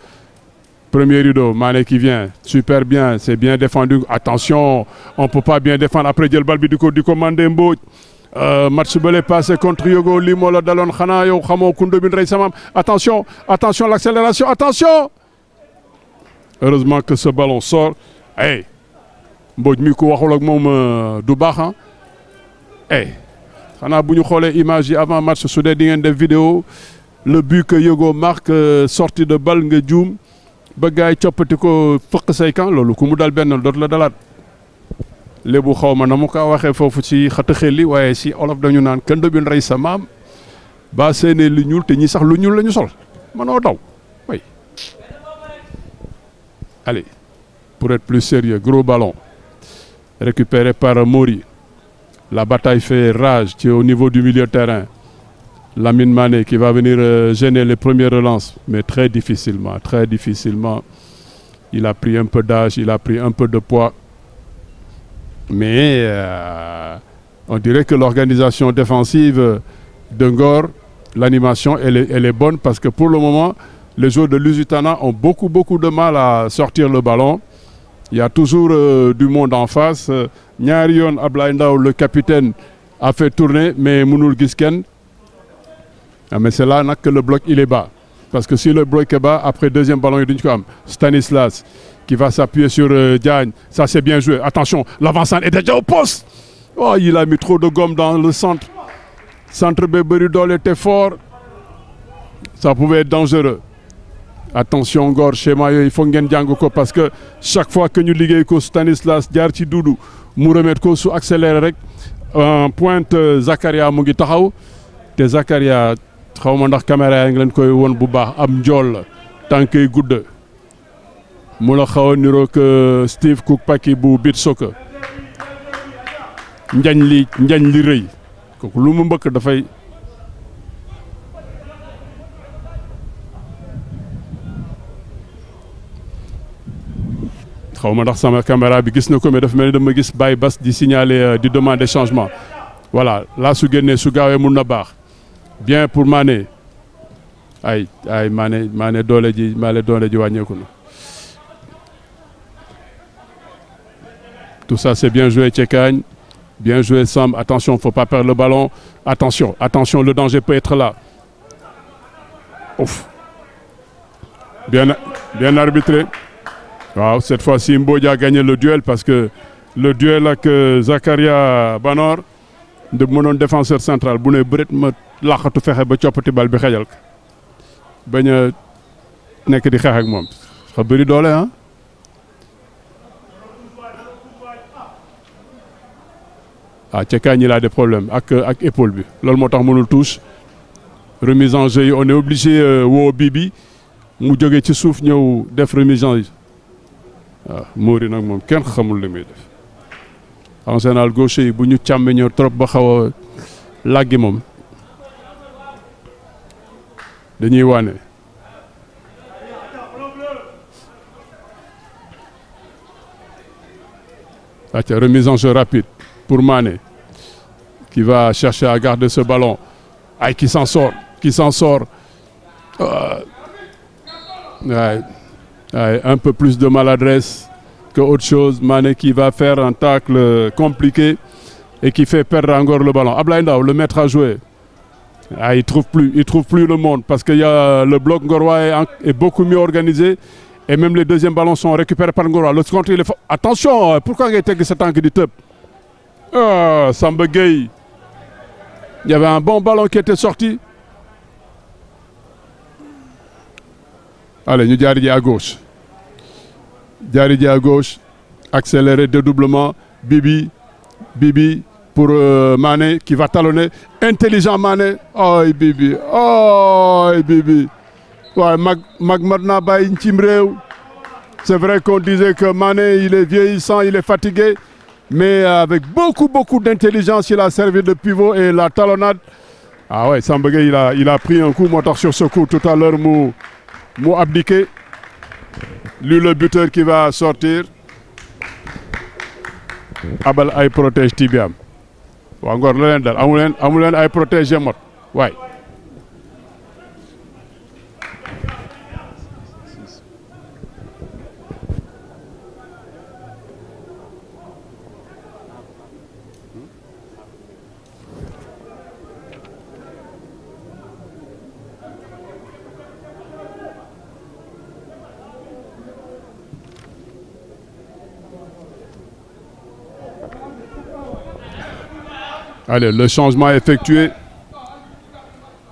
[SPEAKER 1] premier rideau Mané qui vient super bien, c'est bien défendu. Attention, on peut pas bien défendre après jël bal bi di ko mandé Mbodj. Match bële passé contre Yogo lii moo la daloon xanaa yow xamoo kundo bin rey samam. Attention, attention l'accélération, attention. Heureusement que ce ballon sort. Hey, Mbodj mi ko waxul ak moom du baax ah. Hey, xanaa bu ñu xoolee image yi avant match su dee di ngeen def vidéo le but que Yogo marque sortie de balle nga juum ba gars yi coppati ko fëq say kan loolu ku mu dal benn dootu la dalaat. lébu xaw ma na mu ko waxee foofu ci xatu xel li waaye si olof dañu naan kënd bi rey sa maam ba seenee lu ñuul te ñi sax lu ñuul la ñu sol mënoo daw oui. Allez, pour être plus sérieux, gros ballon récupéré par Mori. La bataille fait rage au niveau du milieu de terrain. Lamine Mané qui va venir gêner les premières relances, mais très difficilement, très difficilement. Il a pris un peu d'âge, il a pris un peu de poids. Mais on dirait que l'organisation défensive de Ngor, l'animation, elle est bonne parce que pour le moment, les joueurs de Lusitana ont beaucoup de mal à sortir le ballon. Il y a toujours du monde en face. Ñaari yoon Ablaye Ndaw, le capitaine, a fait tourner, mais mënul gis kenn. Mais c'est là que le bloc il est bas. Parce que si le bloc est bas, après deuxième ballon, il y a Stanislas qui va s'appuyer sur Diagne. Ça, c'est bien joué. Attention, l'avancement est déjà au poste. Oh, il a mis trop de gomme dans le centre. Centre Beberidol était fort. Ça pouvait être dangereux. Attention, Ngor, schéma, il faut ngeen jàng ko parce que chaque fois que ñu liggéey ko Stanislas jaar ci Doudou mu remettre ko su accéléré rek pointe Zakaria mu ngi taxaw te Zakaria xaw ma ndax caméra yi ngi leen koy won bu baax am njool la tànk yi gudd mu la xaw a niroog Steve Cook Paki bu bit soccer njañ li rëy kooku lu mu mbëkk dafay xaw ma ndax sama caméra bi gis na ko mais dafa mel ni dama gis Baye Bass di signaler di demander changement. Voilà là su génnee su gaawee mun na baax bien pour Mané ay Mané doole ji wàññeeku na. Tout ça c'est bien joué Tchekagne, bien joué Samb. Attention, faut pas perdre le ballon. Attention, le danger peut être là. Ouf. Bien arbitré. Wow, cette fois-ci, Mbodj a gagné le duel parce que le duel avec Zakaria Banor, de mon défenseur central, bu ne bëreet ma laqatu fexe ba coppati bal bi xejal bañ a nekk di xeex ak moom xa bëri doole ah. ah Cekagne il a des problèmes ak épaule bi loolu moo tax mënul touche remise en jeu yi on est obligé woo Bibi mu jógee ci suuf ñëw def remise en jeu waaw Mori nag moom kenn xamul li muy def en général gaucher yi bu ñu càmmeñoo trop ba xaw a làggi moom dañuy wane. Atia remise en jeu rapide pour Mané qui va chercher à garder ce ballon. Aïe, qui s'en sort. Un peu plus de maladresse que autre chose. Mané qui va faire un tacle compliqué et qui fait perdre encore le ballon. Ablaye Ndao, le maître à jouer. Ah, il trouve plus le monde parce que le bloc ngorois est beaucoup mieux organisé. Et même les deuxièmes ballons sont récupérés par Ngorois. L'autre contre, il est fort. Attention, pourquoi il y a ce tank du top? Samba Gueye. Il y avait un bon ballon qui était sorti. Allez, nous Diaridi à gauche. Diaridi à gauche. Accéléré, dédoublement. Bibi pour Mané qui va talonner. Intelligent Mané. Oh, Bibi. Ouais, Magmadna Baye Ntimreu. C'est vrai qu'on disait que Mané, il est vieillissant, il est fatigué. Mais avec beaucoup d'intelligence, il a servi de pivot et la talonnade. Ah ouais, Sambagé, il a pris un coup moteur sur ce coup. Tout à l'heure, Mou abdiqué. Lui, le buteur qui va sortir. Abel Aïe protège Tibiam. Encore l'un Amoulen Aïe protège Mot. Ouais. Allez, le changement est effectué.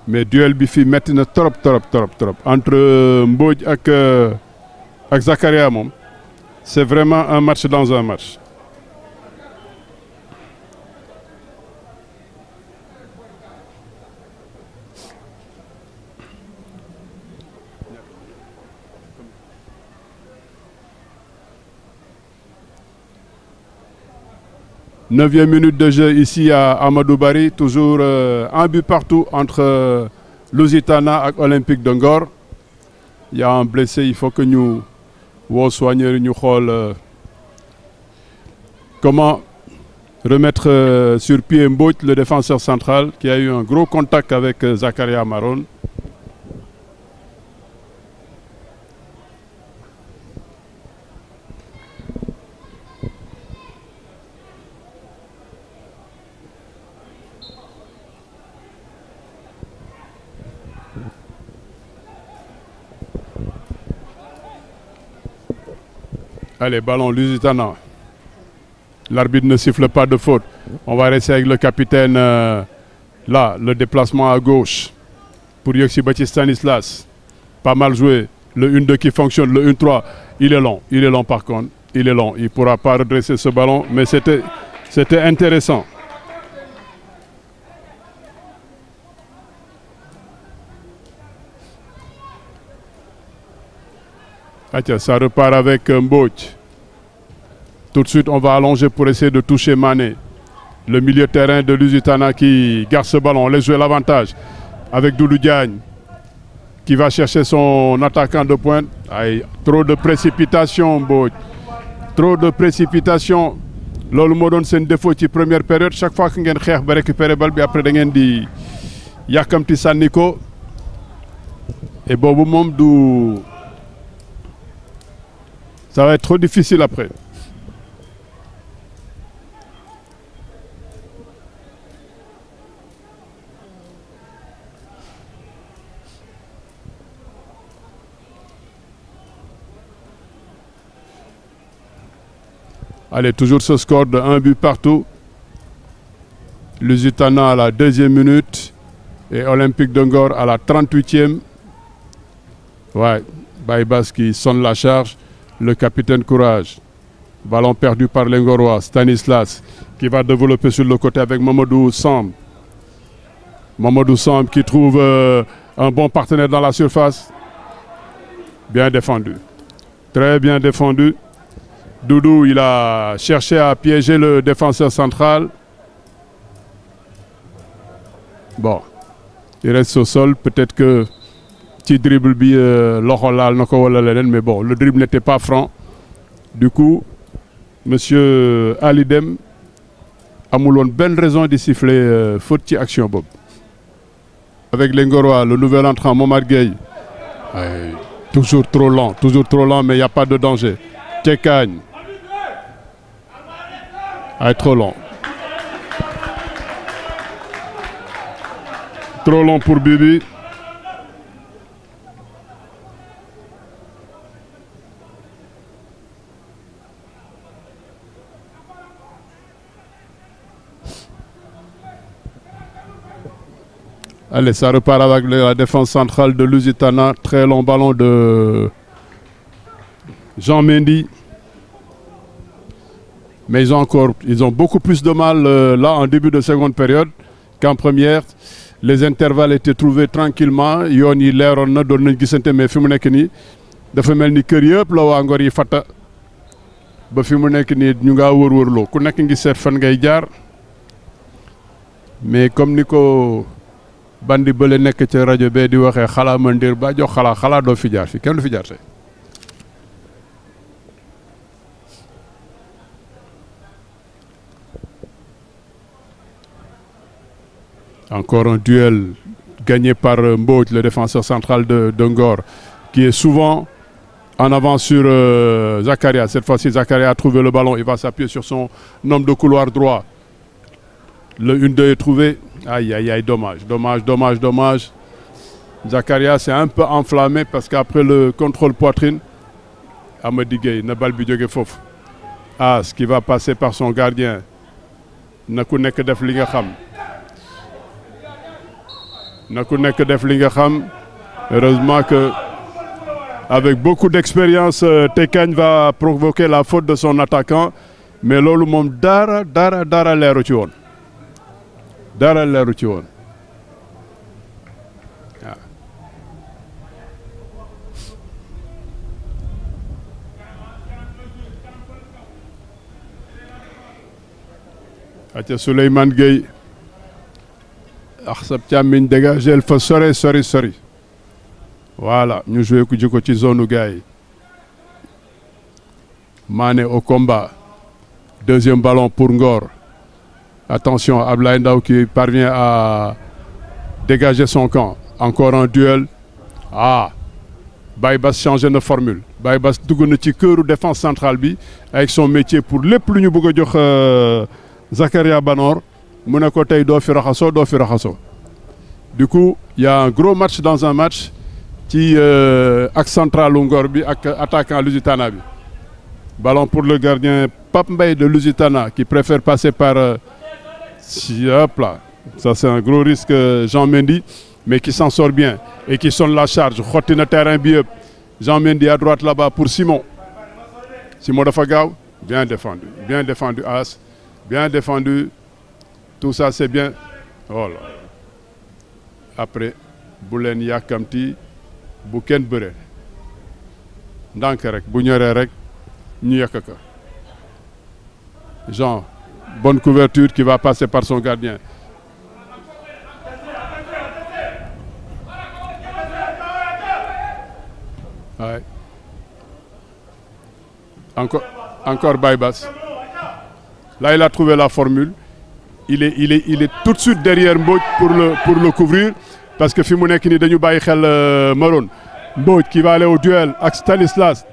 [SPEAKER 1] Mais duel bifi maintenant trop. Entre Mbodj et Zakaria, c'est vraiment un match dans un match. Neuvième minute de jeu ici à Amadou Barry, toujours un but partout entre Lusitana et Olympique de Ngor. Il y a un blessé, il faut que nous soignions comment remettre sur pied Mbodj, le défenseur central, qui a eu un gros contact avec Zakaria Maron. Allez, ballon Lusitana. L'arbitre ne siffle pas de faute. On va rester avec le capitaine là, le déplacement à gauche pour Yoxi Baptiste Stanislas. Pas mal joué. Le 1-2 qui fonctionne, le 1-3. Il est long par contre. Il est long. Il ne pourra pas redresser ce ballon, mais c'était intéressant. Ah tiens, ça repart avec Mbodj. Tout de suite, on va allonger pour essayer de toucher Mané. Le milieu de terrain de Lusitana qui garde ce ballon. On laisse jouer l'avantage avec Doudou Diagne qui va chercher son attaquant de pointe. Aïe, trop de précipitation, Mbodj. Trop de précipitation. Lolo moo doon seen défaut ci première période. Chaque fois que ngeen xeex ba récupérer bal bi après da ngeen di yàkkamti sànni ko. Et boobu moom du... Ça va être trop difficile après. Allez, toujours ce score de 1 but partout. Lusitana à la 2e minute et Olympique de Ngor à la 38e. Ouais, Baybas qui sonne la charge. Le capitaine Courage. Ballon perdu par les Ngorois. Stanislas qui va développer sur le côté avec Mamadou Samb. Mamadou Samb qui trouve un bon partenaire dans la surface. Bien défendu. Très bien défendu. Doudou, il a cherché à piéger le défenseur central. Bon, il reste au sol. Peut-être que petit dribble bi loxo laal na ko wala leneen, mais bon, le dribble n'était pas franc. Du coup, monsieur Ali Dem amul woon benn raison de siffler faute ci action boobu. Avec les Ngorois, le nouvel entrant Momar Gueye. Toujours trop lent, mais il n'y a pas de danger. Tekagne. Trop lent. Trop long pour Bibi. Allez, ça repart avec la défense centrale de Lusitana. Très long ballon de Jean Mendy. Mais ils ont beaucoup plus de mal là en début de seconde période qu'en première. Les intervalles étaient trouvés tranquillement. Yoon yi leeroon na doon nañ gisante, mais fi mu nekk nii dafa mel ni kër yëpp la waa Ngor yi fatta ba fi mu nekk nii ñu ngaa wër-wërloo ku nekk ngi seet fan ngay jaar. Mais comme ni ko bandi bële nekk ca rajo bee di waxee xalaa mandir ba jox xalaa doo fi jaar fi kenn du fi jaar tey. Encore un duel gagné par Mbodj, le défenseur central de Ngor, qui est souvent en avant sur Zakaria. Cette fois-ci, Zakaria a trouvé le ballon. Il va s'appuyer sur son homme de couloir droit. Le 1-2 est trouvé. Aïe, dommage. Zakaria s'est un peu enflammé parce qu'après le contrôle poitrine, Amady Gueye, na bal bi jóge foofu. As qui va passer par son gardien. Na ku nekk def li nga xam. Heureusement que avec beaucoup d'expérience, Tekagne va provoquer la faute de son attaquant, mais loolu moom dara leeru ci woon. Aca Souleymane Gueye sab càmmiñ dégagel fa sori. Voilà, ñu joué ko jiko ci zone gars yi. Mané au combat. Deuxième ballon pour Ngor. Attention, Ablaye Ndaw qui parvient à dégager son camp. Encore un duel. Baybas changé de formule. Baybas dugg na ci këru défense centrale bi avec son métier pour lépp lu ñu bëgg a jox Zakaria Banor. mu ne ko tey doo fi raxasoo. Du coup, il y a un gros match dans un match ci axe central Ngor bi ak attaquant Lusitana bi. Ballon pour le gardien Pape Mbaye de Lusitana qui préfère passer par hop là. Ça c'est un gros risque Jean Mendy, mais qui s'en sort bien et qui sonne la charge. Xotti na terrain bi yëpp. Jean Mendy à droite là-bas pour Simon. Simon dafa gaaw. Bien défendu As. Bien défendu. Tout ça c'est bien. Voilà. Après bu leen yàkkamti bu kenn bëre ndànk rek bu ñoree rek ñu yekk ko. Jean, bonne couverture qui va passer par son gardien. Ouais. Encore Baybas. Là il a trouvé la formule. Il est tout de suite derrière Mbodj pour le couvrir parce que fi mu nekk nii dañu bàyyi xel Maroon. Mbodj qui va aller au duel ak Stanislas.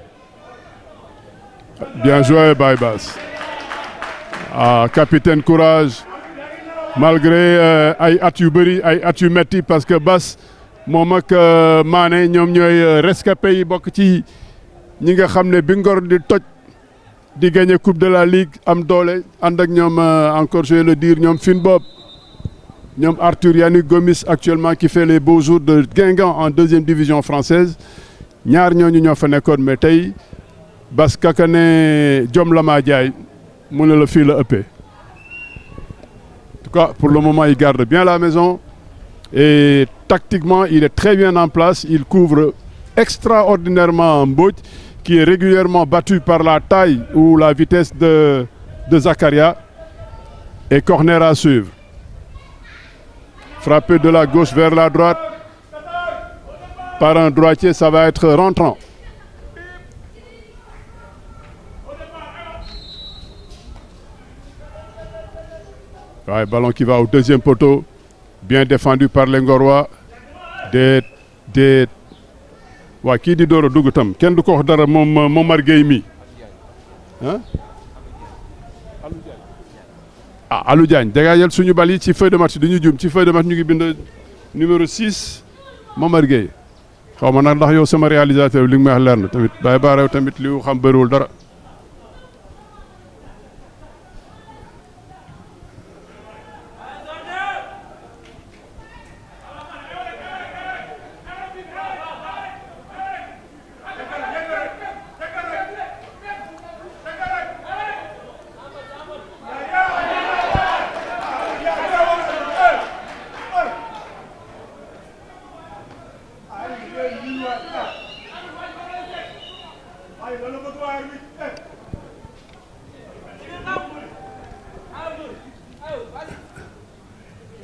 [SPEAKER 1] Bien joué Baybas. Capitaine Courage malgré ay at yu bëri ay at yu metti parce que Bas moom ak Mané ñoom ñooy rescapé yi bokk ci ñi nga xam ne bi Ngor di toj. di gagner coupe de la ligue am doole ànd ak ñoom encore je vais le dire ñoom Finbob ñoom Arthur Yannick Gomis actuellement qui fait les beaux jours de Guingamp en deuxième division française ñaar ñooñu ñoo fa nekkoon mais tey bas kaka ne jom la maa jaay mu ne la fii la ëppee. En tout cas, pour le moment, il garde bien la maison et tactiquement, il est très bien en place. Il couvre extraordinairement Mbodj, qui est régulièrement battu par la taille ou la vitesse de Zakaria. Et corner à suivre. Frappé de la gauche vers la droite par un droitier, ça va être rentrant. Ouais, ballon qui va au deuxième poteau, bien défendu par les Ngorois. Ouais, qui dit Doro Dougutam? Ken du ko wax dara Momar Gueye mi? Hein? Ah, Alou Diagne, dégagel suñu bal yi ci feuille de match dañu jum ci feuille de match ñu ngi bind numéro 6 Momar Gueye. Xaw ma nag ndax yow sama réalisateur li nga may wax leer na tamit Baye Ba rew tamit li xam bëriwul dara.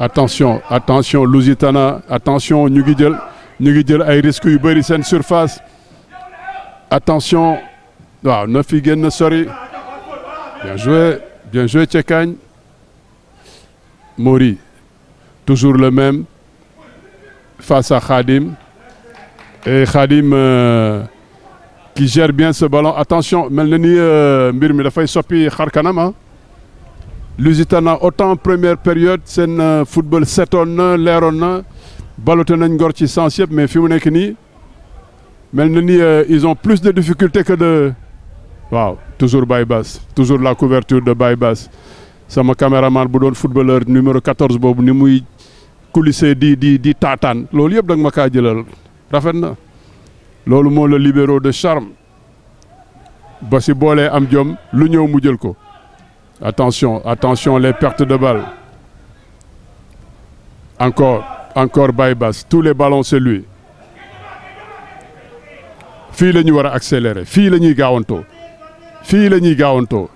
[SPEAKER 1] Attention, attention, Lusitana, attention, ñu ngi jël ay risques yu bëri seen surface. Attention, waaw na fi génn sori. Bien joué Tchekagne. Mori, toujours le même face à Khadim. Et Khadim qui gère bien ce ballon. Attention, mel na ni mbir mi dafay soppi xar kanam. Lusitana autant en première période seen football setoon na leeroon na balote nañ Ngor ci sens yëpp mais fi mu nekk nii mel na ni ils ont plus de difficultés que de waaw toujours Baye Bass toujours la couverture de Baye Bass sama caméraman bu doon footballeur numéro 14 boobu ni muy coulissé di taataan loolu yëpp da nga ma kaa jëlal rafet na loolu moo la libéraux de charme ba si boolee am jom lu ñëw mu jël ko. Attention, attention les pertes de balles. Encore Baye Bass. Tous les ballons, c'est lui. Fii la ñu war a accélérer. Fii la ñuy gaawanto. Fii la ñuy gaawanto.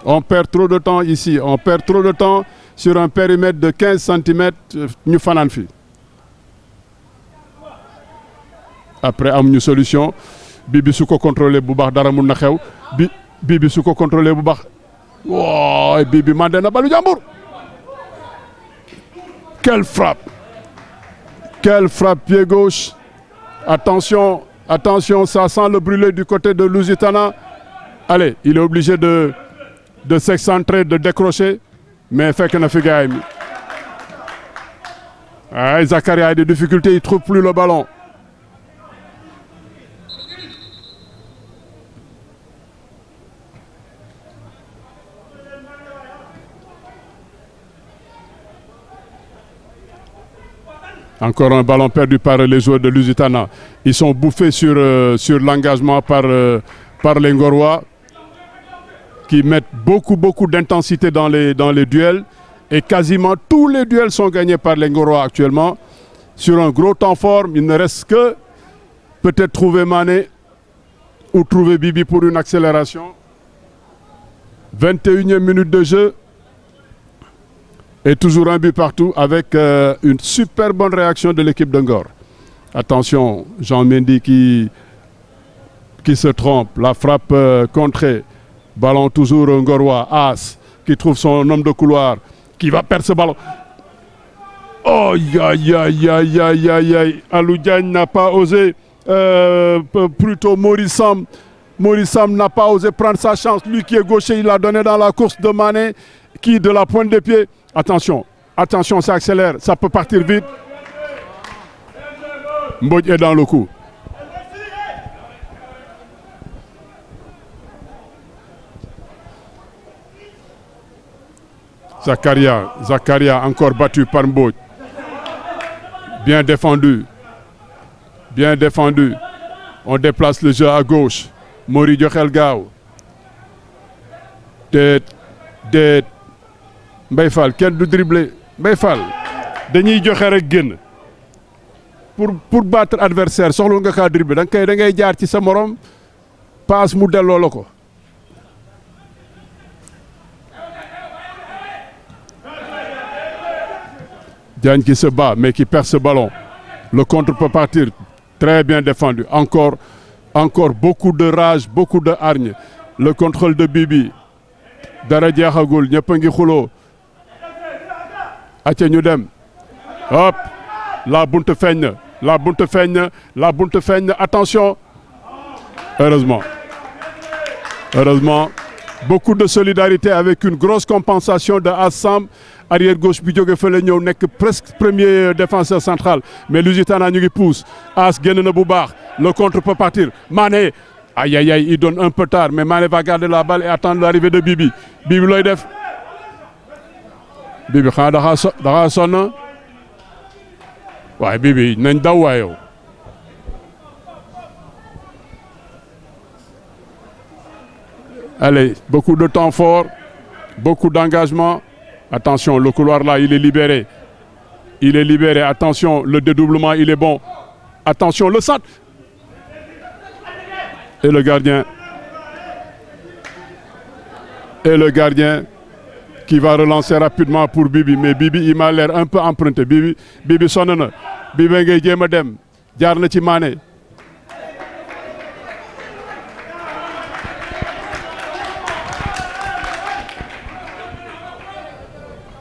[SPEAKER 1] On perd trop de temps ici. On perd trop de temps sur un périmètre de 15 cm. Ñu fanaan fi. Après amuñu solution. Bibi su ko contrôler bu baax dara mun na xew. Bibi su ko contrôler bu baax. Wow, Bibi mandé na balu jàmbur. Quelle frappe pied gauche. Attention, attention, ça sent le brûlé du côté de Lusitana. Allez, il est obligé de s'excentrer, de décrocher, mais fekk na fi gaay mi. Zakaria a des difficultés, il trouve plus le ballon. Encore un ballon perdu par les joueurs de Lusitana. Ils sont bouffés sur l'engagement par les Ngorois qui mettent beaucoup d'intensité dans les duels. Et quasiment tous les duels sont gagnés par les Ngorois actuellement. Sur un gros temps fort, il ne reste que peut-être trouver Mané ou trouver Bibi pour une accélération. 21e minute de jeu. Et toujours un but partout avec une super bonne réaction de l'équipe de Ngor. Attention, Jean Mendy qui se trompe. La frappe contrée. Ballon toujours Ngorois. As qui trouve son homme de couloir. Qui va perdre ce ballon. Oh, aïe. Alou Diagne n'a pas osé. Plutôt Maurice Sam. Maurice Sam n'a pas osé prendre sa chance. Lui qui est gaucher, il l'a donné dans la course de Mané. Qui de la pointe des pieds. Attention, attention, ça accélère, ça peut partir vite. Mbodj est dans le coup. Zakaria encore battu par Mbodj. Bien défendu. On déplace le jeu à gauche. Mori joxel gaaw. Déet Mbaye Fall kenn du dribbler Mbaye Fall dañuy joxe rek génn. Pour battre adversaire soxla nga kaa dribbler da ngay jaar ci sa morom passe mu delloo la ko. Diagne qui se bat mais qui perd ce ballon. Le contre peut partir. Très bien défendu. Encore beaucoup de rage, beaucoup de hargne. Le contrôle de Bibi. Dara jeexagul ñëpp a ngi xuloo. Acca ñu dem. Hop. La buntu feeñ na. La buntu feeñ na. Attention. Heureusement. Beaucoup de solidarité avec une grosse compensation de Assam. Arrière gauche bi jóge fële ñëw nekk presque premier défenseur central mais Lusitana ñu ngi pousse As génn na bu baax le contre peut partir Mané aïe il donne un peu tard mais Mané va garder la balle et attendre l'arrivée de Bibi looy def Bibi xanaa daxaa sonn waaye Bibi nañ daw waayow allez beaucoup de temps fort beaucoup d'engagement. Attention, le couloir là, il est libéré. Attention, le dédoublement, il est bon. Attention, le centre. Et le gardien qui va relancer rapidement pour Bibi. Mais Bibi, il m'a l'air un peu emprunté. Bibi sonne na. Bibi ngay jéem a dem. Jaar na ci Mané.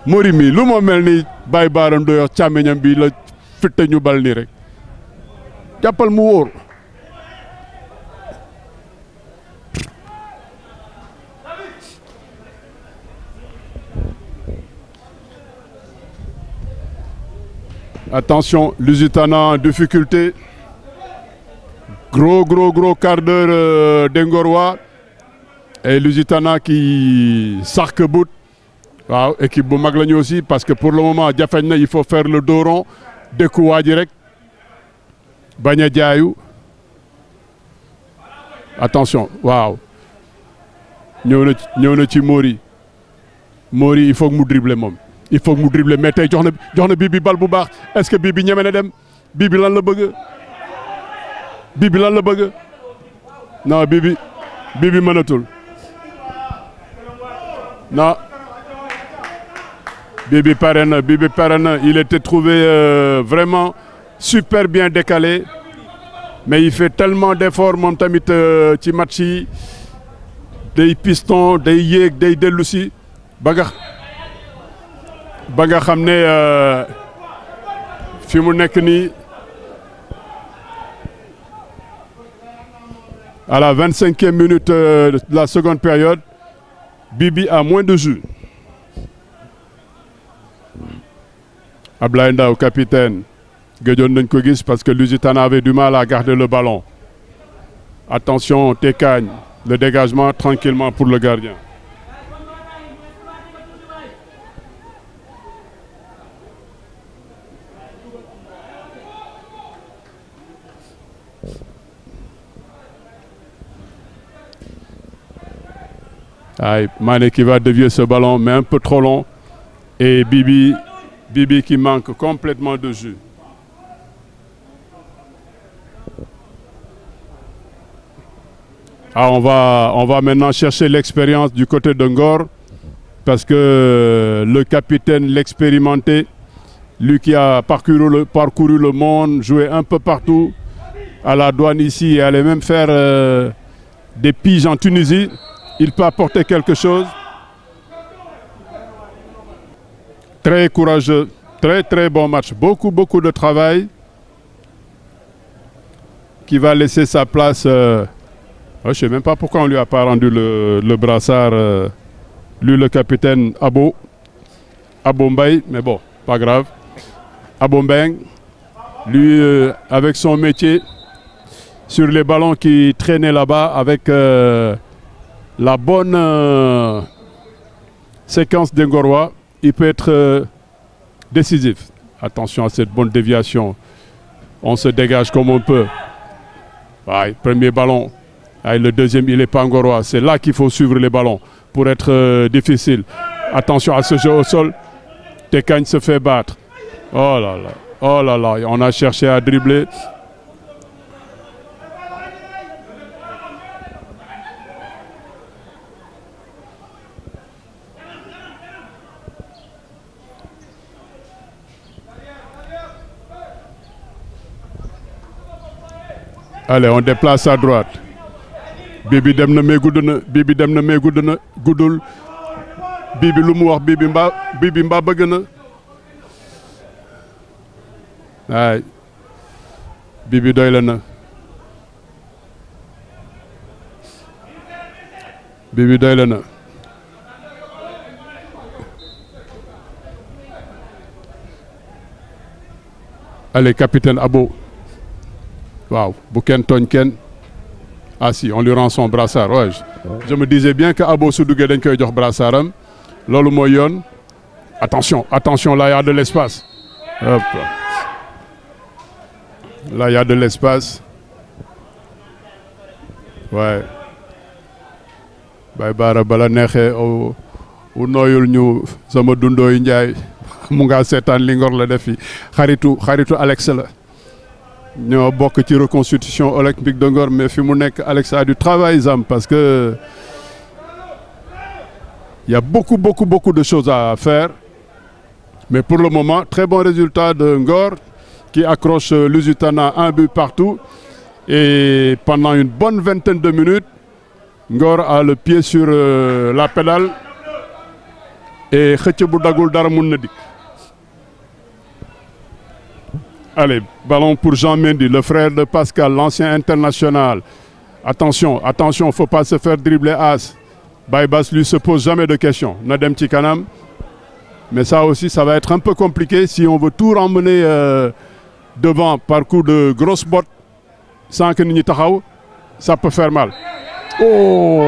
[SPEAKER 1] Mori mi lu ma mel ni Baye Bara Ndoye càmmiñam bi la fitte ñu bal nii rek jàppal mu wóor attention Lusitana en difficulté gros quart d'heure d'Engorwa et Lusitana qui s'arc-boute. Waaw équipe bu mag lañu aussi parce que pour le moment jafeñ na il faut faire le dos rond dékku waa ji rek bañ a jaayu attention waaw ñëw na ci Mori il faut que mu dribbler moom il faut que mu dribbler mais tey jox na Bibi bal bu baax est-ce que Bibi ñeme na dem Bibi lan la bëgg non Bibi mënatul non Bibi pare na il était trouvé vraiment super bien décalé mais il fait tellement d'efforts moom tamit ci match yi day piston day yéeg day dellu si ba nga xam ne fi mu nekk nii à la 25e minute de la seconde période Bibi a moins de jus. Ablaye Ndao capitaine gëjoon nañ ko gis parce que Lusitana avait du mal à garder le ballon. Attention Tekagne, le dégagement tranquillement pour le gardien. Mané qui va dévier ce ballon mais un peu trop long et Bibi qui manque complètement de jus. On va maintenant chercher l'expérience du côté de Ngor parce que le capitaine, l'expérimenté, lui qui a parcouru le monde, joué un peu partout à la douane ici et allait même faire des piges en Tunisie, il peut apporter quelque chose. Très courageux, très bon match. Beaucoup de travail qui va laisser sa place. Je ne sais même pas pourquoi on ne lui a pas rendu le brassard. Lui, le capitaine Abo Mbaye, mais bon, pas grave. Abo Mbeng, lui, avec son métier, sur les ballons qui traînaient là-bas, avec la bonne séquence d'Engorwa, il peut être décisif. Attention à cette bonne déviation. On se dégage comme on peut. Ouais, premier ballon. Ouais, le deuxième, il est pangorois. C'est là qu'il faut suivre les ballons pour être difficile. Attention à ce jeu au sol. Tekagne se fait battre. Oh là là. Oh là là. On a cherché à dribbler. Allez, on déplace à droite. Bibi dem na mais gudd na Bibi dem na mais gudd na guddul Bibi lu mu wax Bibi mbaa bëgg na waay Bibi doyle na Bibi doyle na allez capitaine Abo waaw bu kenn tooñ kenn. Ah si, on lui rend son brassard. Ouais, je me disais bien que Abo su duggee dañ koy jox brassaram. Loolu mooy yoon. Attention, attention, là il y a de l'espace. Hop. Là il y a de l'espace. Ouais. Bay Baara bala neexee u nooyul ñu sama dundooy Njaay mu nga seetaan li Ngor la def fi xaritu Alex la. ñoo bokk ci reconstitution olympique de Ngor mais fi mu nekk Alex a du travail Zam parce que il y a beaucoup de choses à faire mais pour le moment très bon résultat de Ngor qui accroche Lusitana un but partout et pendant une bonne vingtaine de minutes Ngor a le pied sur la pédale et xëcc bu dagul dara mun na dik. Allez, ballon pour Jean Mendy, le frère de Pascal, l'ancien international. Attention, attention, il ne faut pas se faire dribbler as. Baybas lui se pose jamais de questions. Nadem Tikanam. Mais ça aussi, ça va être un peu compliqué si on veut tout remmener devant par coup de grosses bottes sans que Nini Tahaou, ça peut faire mal. Oh!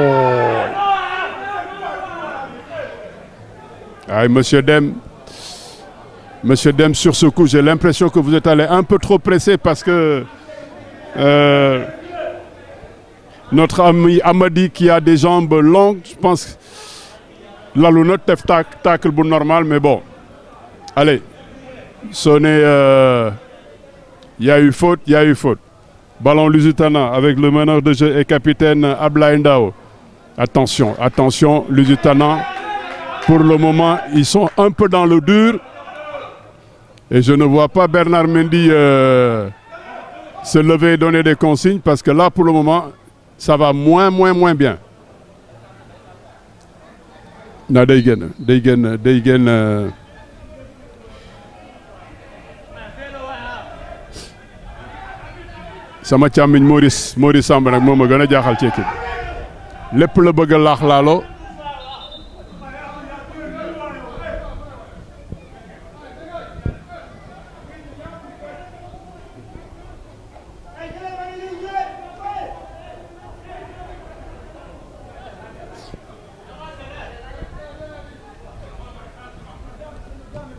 [SPEAKER 1] Allez, monsieur Dem. Monsieur Dem, sur ce coup, j'ai l'impression que vous êtes allé un peu trop pressé parce que notre ami Amadi qui a des jambes longues, je pense la lunette tef tacle bu normal, mais bon. Allez, sonné, y a eu faute. Ballon Lusitana avec le meneur de jeu et capitaine Ablaye Ndao. Attention, attention, Lusitana, pour le moment, ils sont un peu dans le dur. Et je ne vois pas Bernard Mendy se lever et donner des consignes parce que là, pour le moment, ça va moins bien. Na day génn sama càmmiñ Maurice Samb nag moo ma gën a jaaxal ci équipe lépp la bëgg a laax laalo.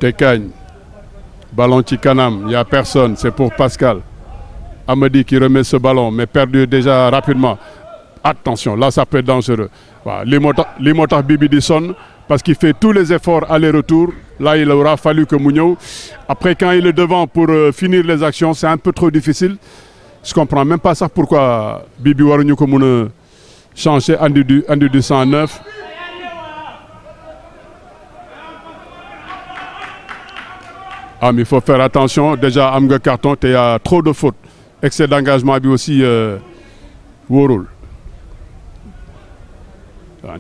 [SPEAKER 1] Tekagne, ballon ci kanam, il n'y a personne, c'est pour Pascal. Amadi qui remet ce ballon, mais perdu déjà rapidement. Attention, là ça peut être dangereux. Voilà, li moo tax Bibi di sonn parce qu'il fait tous les efforts aller-retour. Là, il aura fallu que mu ñëw. Après, quand il est devant pour finir les actions, c'est un peu trop difficile. Je comprends même pas ça pourquoi Bibi waruñu ko mën a changer andi du 109. Ah, mais il faut faire attention. Déjà, am nga carton, il y a trop de fautes. Excès d'engagement bi aussi wóorul.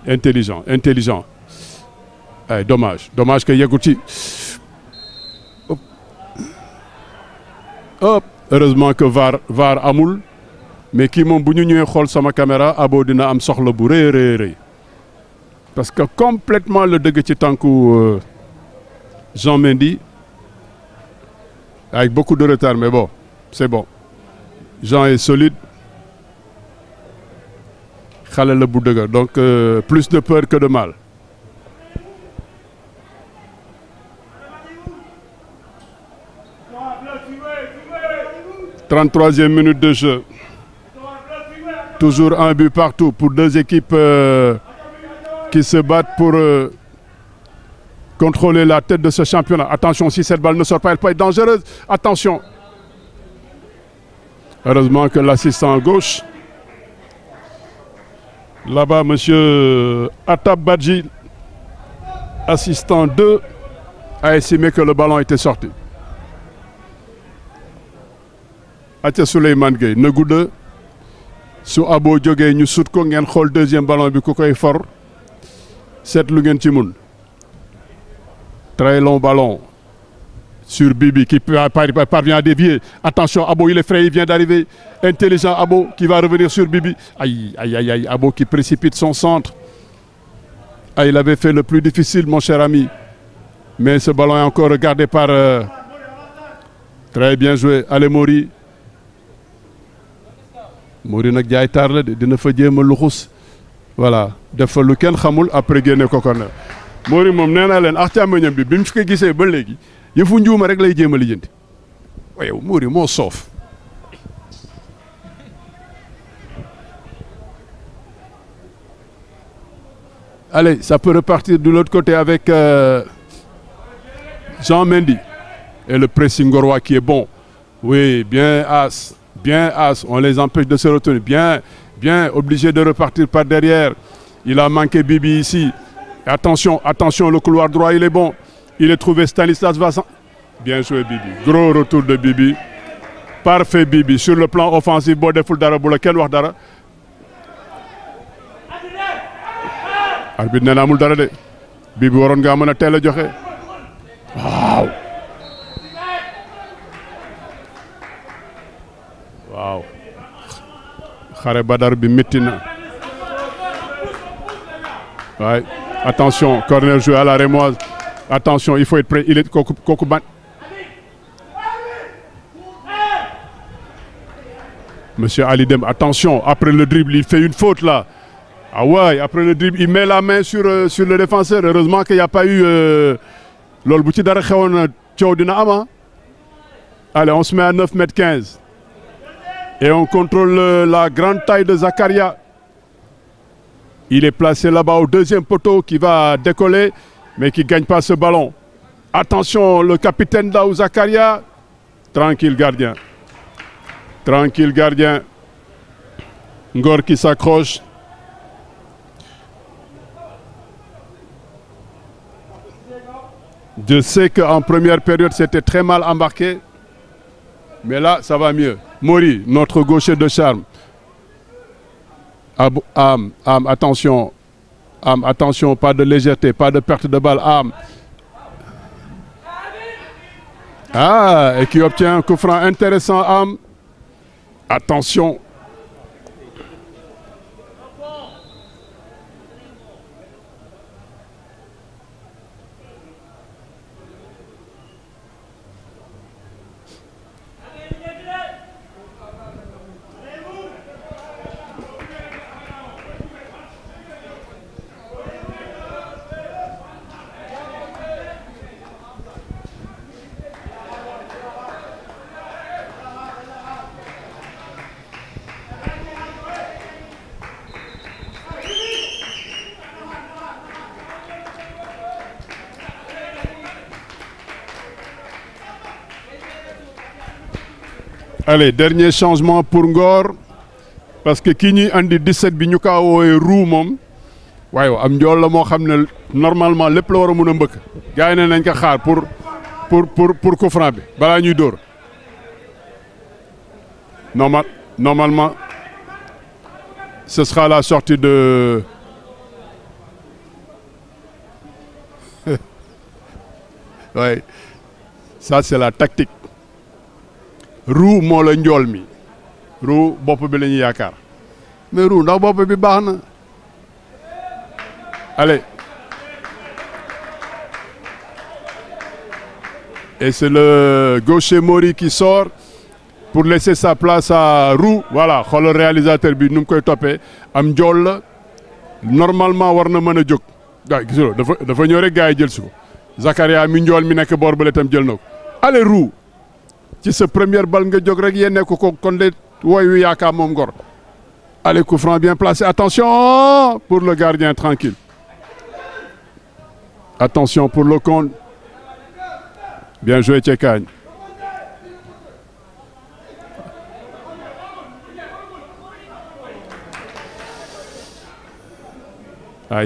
[SPEAKER 1] Intelligent. Dommage que yeggu ci. Hop. Heureusement que VAR amul. Mais kii moom bu ñu ñëwee xool sama caméra Abo dina am soxla bu rëy. Parce que complètement le dëgg ci tànku Jean Mendy. Avec beaucoup de retard, mais bon, c'est bon. Jean est solide. Xale la bu dëgër, donc plus de peur que de mal. « 33e minute de jeu. Toujours un but partout pour deux équipes qui se battent pour contrôler la tête de ce championnat. Attention, si cette balle ne sort pas, elle peut être dangereuse. Attention. Heureusement que l'assistant à gauche, là-bas, monsieur Atab Badji, assistant 2, a estimé que le ballon était sorti. Atia Souleymane Gueye, Negou 2, su Abo jógee ñu sut ko ngeen xool deuxième ballon bi ku koy for seetlu ngeen ci mun. Très long ballon sur Bibi qui parvient à dévier. Attention, Abo, il est frais, il vient d'arriver. Intelligent Abo qui va revenir sur Bibi. Aïe, aïe, aïe, aïe, Abo qui précipite son centre. Ah, il avait fait le plus difficile, mon cher ami. Mais ce ballon est encore regardé par... Très bien joué. Allez, Mori. Mori nak jaay tar la dina fa jéem a luxus. Voilà. Def fa lu kenn xamul après génne ko corner. Mori moom nee naa leen ak càmmoñam bi mu fi ko gisee ba léegi yëfu njuuma rek lay jéem a lijjanti. waaye Mori moo soof. Allez, ça peut repartir de l'autre côté avec Jean Mendy. Et le pressing ngorois qui est bon. Oui, bien as. Bien as. On les empêche de se retourner. Bien, bien, obligé de repartir par derrière. Il a manqué Bibi ici. Attention, attention, le couloir droit, il est bon. Il est trouvé Stanislas Vassan. Bien joué Bibi. Gros retour de Bibi. Parfait Bibi. Sur le plan offensif, bo deful dara bu la kenn wax dara. Arbitre nee na amul dara de. Bibi waroon nga mën a teel a joxe. Waaw. Waaw. Xare Badar bi métti na. Ouais. Attention, corner joué à la Rémoise. Attention, il faut être prêt. Il est kooku ban. Monsieur Ali Dem, attention, après le dribble, il fait une faute là. Ah ouais, après le dribble, il met la main sur le défenseur. Heureusement qu'il n'y a pas eu... Lol bu ci dara xewoon coow dina am. Allez, on se met à 9,15 m. Et on contrôle la grande taille de Zakaria. Il est placé là-bas au deuxième poteau qui va décoller, mais qui ne gagne pas ce ballon. Attention, le capitaine Daou Zakaria. Tranquille, gardien. Tranquille, gardien. Ngor qui s'accroche. Je sais qu'en première période, c'était très mal embarqué. Mais là, ça va mieux. Mori, notre gaucher de charme. Attention. Attention, pas de légèreté, pas de perte de balle. Ah, et qui obtient un coup franc intéressant. Attention. Allez, dernier changement pour Ngor. Parce que qui ñuy andi 17 bi ñu ka woowee roue moom waaye am njool la moo xam ne normalement lépp la war a mën a mbëkk. Gars yi ne nañ ko xaar pour coup franc bi balaa ñuy dóor. Normalement, ce sera la sortie de... Ouais, ça c'est la tactique. Roue moo la njool mi roue bopp bi la ñuy yaakaar mais roue ndax bopp bi baax na. Allez. Et c'est le gaucher Mori qui sort pour laisser sa place à Roux. Voilà, xool réalisateur bi nu mu koy toppee am njool la normalement war na mën a jóg. waaw gis nga dafa ñëw rek gars yi jël si ko. Zakaria mi njool mi nekk boor ba itam jël na ko. Allez Roux. Ci sa première bal nga jóg rek yéene ko kon de woy wi yaakaar moom Ngor Allez, coup franc bien placé. Attention pour le gardien, tranquille. Attention pour le compte. Bien joué, Tchekagne.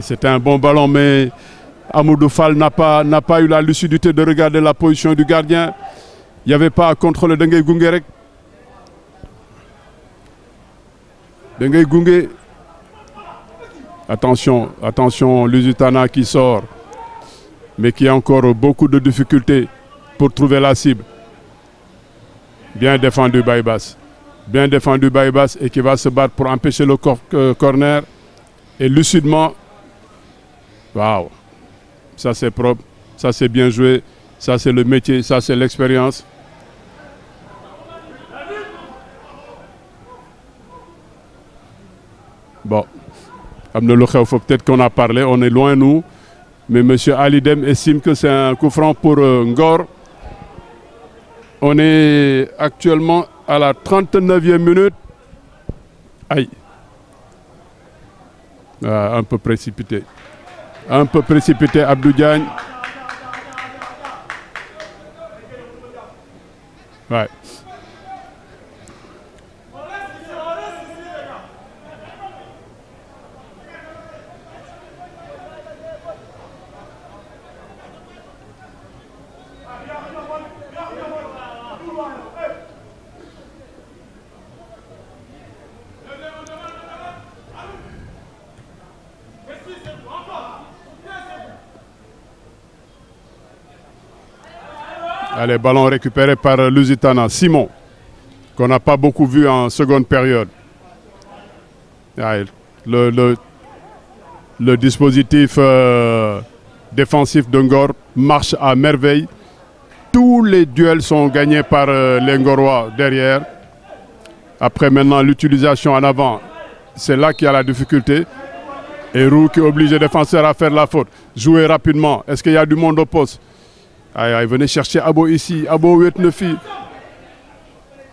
[SPEAKER 1] C'était un bon ballon, mais Amadou Fall n'a pas eu la lucidité de regarder la position du gardien. Il n'y avait pas à contrôler Dengue Gungerek. Dengue Gunge. Attention, attention, Lusitana qui sort, mais qui a encore beaucoup de difficultés pour trouver la cible. Bien défendu Baybas. Bien défendu Baybas et qui va se battre pour empêcher le corner. Et lucidement, waouh, ça c'est propre, ça c'est bien joué, ça c'est le métier, ça c'est l'expérience. Bon, peut-être qu'on a parlé, on est loin nous, mais M. Alidem estime que c'est un coup franc pour Ngor. On est actuellement à la 39e minute. Aïe. Un peu précipité. Un peu précipité, Abdou Diagne. Ouais. Allez, ballon récupéré par Lusitana. Simon, qu'on n'a pas beaucoup vu en seconde période. Allez, le dispositif défensif de Ngor marche à merveille. Tous les duels sont gagnés par les Ngorois derrière. Après maintenant l'utilisation en avant, c'est là qu'il y a la difficulté. Et Roux qui oblige les défenseurs à faire la faute. Jouer rapidement. Est-ce qu'il y a du monde au poste? Venez chercher Abo ici. Abo 8-9.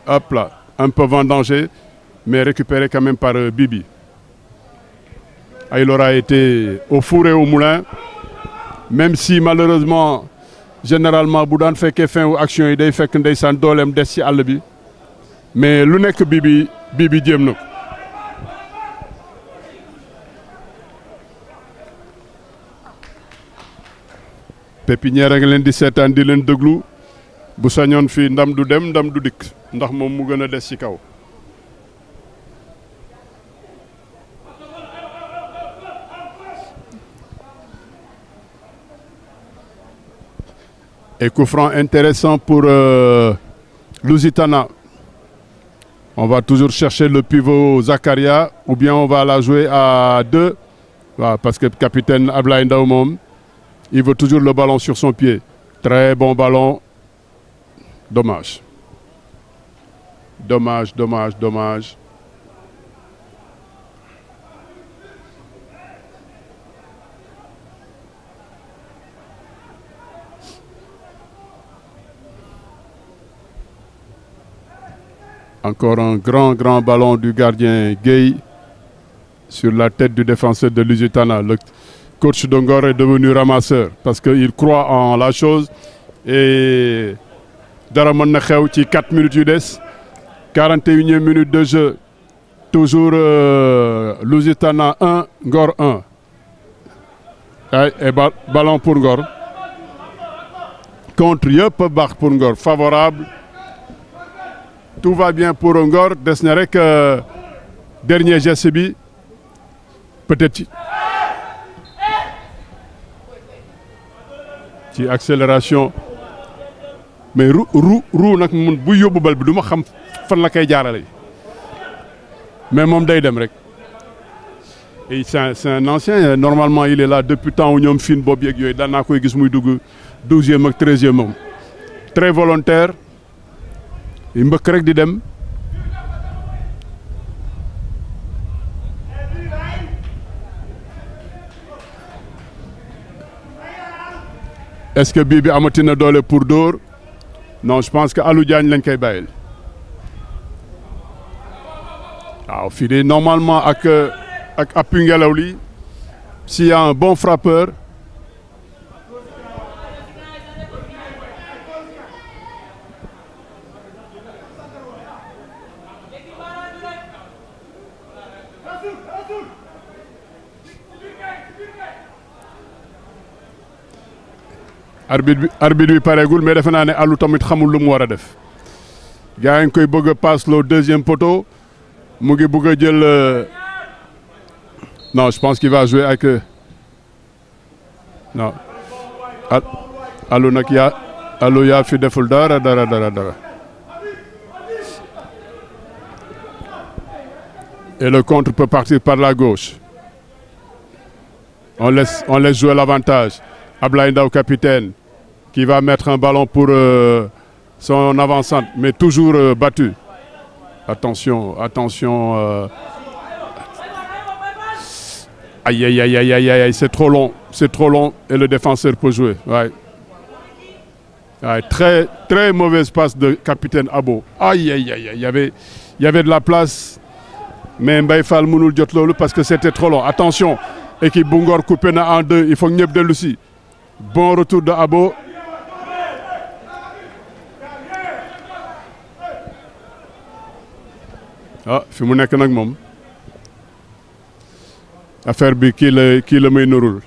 [SPEAKER 1] Hop là. Un peu vendangé, mais récupéré quand même par Bibi. Il aura été au four et au moulin. Même si malheureusement, généralement, Boudan fait que fin ou action, il fait que des sans dolem des si albi. Mais lu nek Bibi diem nak. Pépinière nga leen di seetaan di leen déglu bu sañoon fii ndam du dem ndam du dikk ndax moom mu gën a des ci kaw. Et coup franc intéressant pour Lusitana. On va toujours chercher le pivot Zakaria ou bien on va la jouer à 2. Voilà, parce que le capitaine Ablaye Ndaw moom il veut toujours le ballon sur son pied. Très bon ballon. Dommage. Dommage, dommage, dommage. Encore un grand ballon du gardien Gueye sur la tête du défenseur de Lusitana. Le coach Dongor est devenu ramasseur parce qu'il croit en la chose et Daramon Nakhaou qui 4 minutes du 41e minute de jeu. Toujours Lusitana 1, Ngor 1. Et ballon pour Ngor. Contre Yep Bach pour Ngor. Favorable. Tout va bien pour Ngor. Desnerek dernier geste bi. Peut-être ci accélération mais Roux nag mun bu yóbbu bal bi du ma xam fan la koy jaarale mais moom day dem rek et c'est un ancien normalement il est là depuis temps où ñoom fin boobu yeeg yooyu daan naa koy gis muy dugg 12e ak 13e moom très volontaire yi mbëkk rek di dem. Est-ce que Bibi amatina doole pour dóor? Non, je pense que Alou Diagne lañ koy bàyyil. waaw fii de normalement ak appui ngelaw li s'il y a un bon frappeur. arbitre bi pareegul mais defe naa ne Alou tamit xamul lu mu war a def gars yi ngi koy bëgg a passe le deuxième poteau mu ngi bëgg a jël non je pense qu'il va jouer avec non Alou nag Alou yaa fi deful dara. Et le contre peut partir par la gauche. On laisse jouer l'avantage. Ablaye Ndao, capitaine, qui va mettre un ballon pour son avançante, mais toujours battu. Attention. Aïe, c'est trop long et le défenseur peut jouer. Ouais. Très, très mauvaise passe de capitaine Abo. Aïe, il y avait de la place, mais Mbaye Fall mënul jot loolu parce que c'était trop long. Attention, équipe bu Ngor coupé na en deux, il faut que ñëpp dellu si. Bon retour de Abo. Fi mu nekk nag moom affaire bi kii la may nurul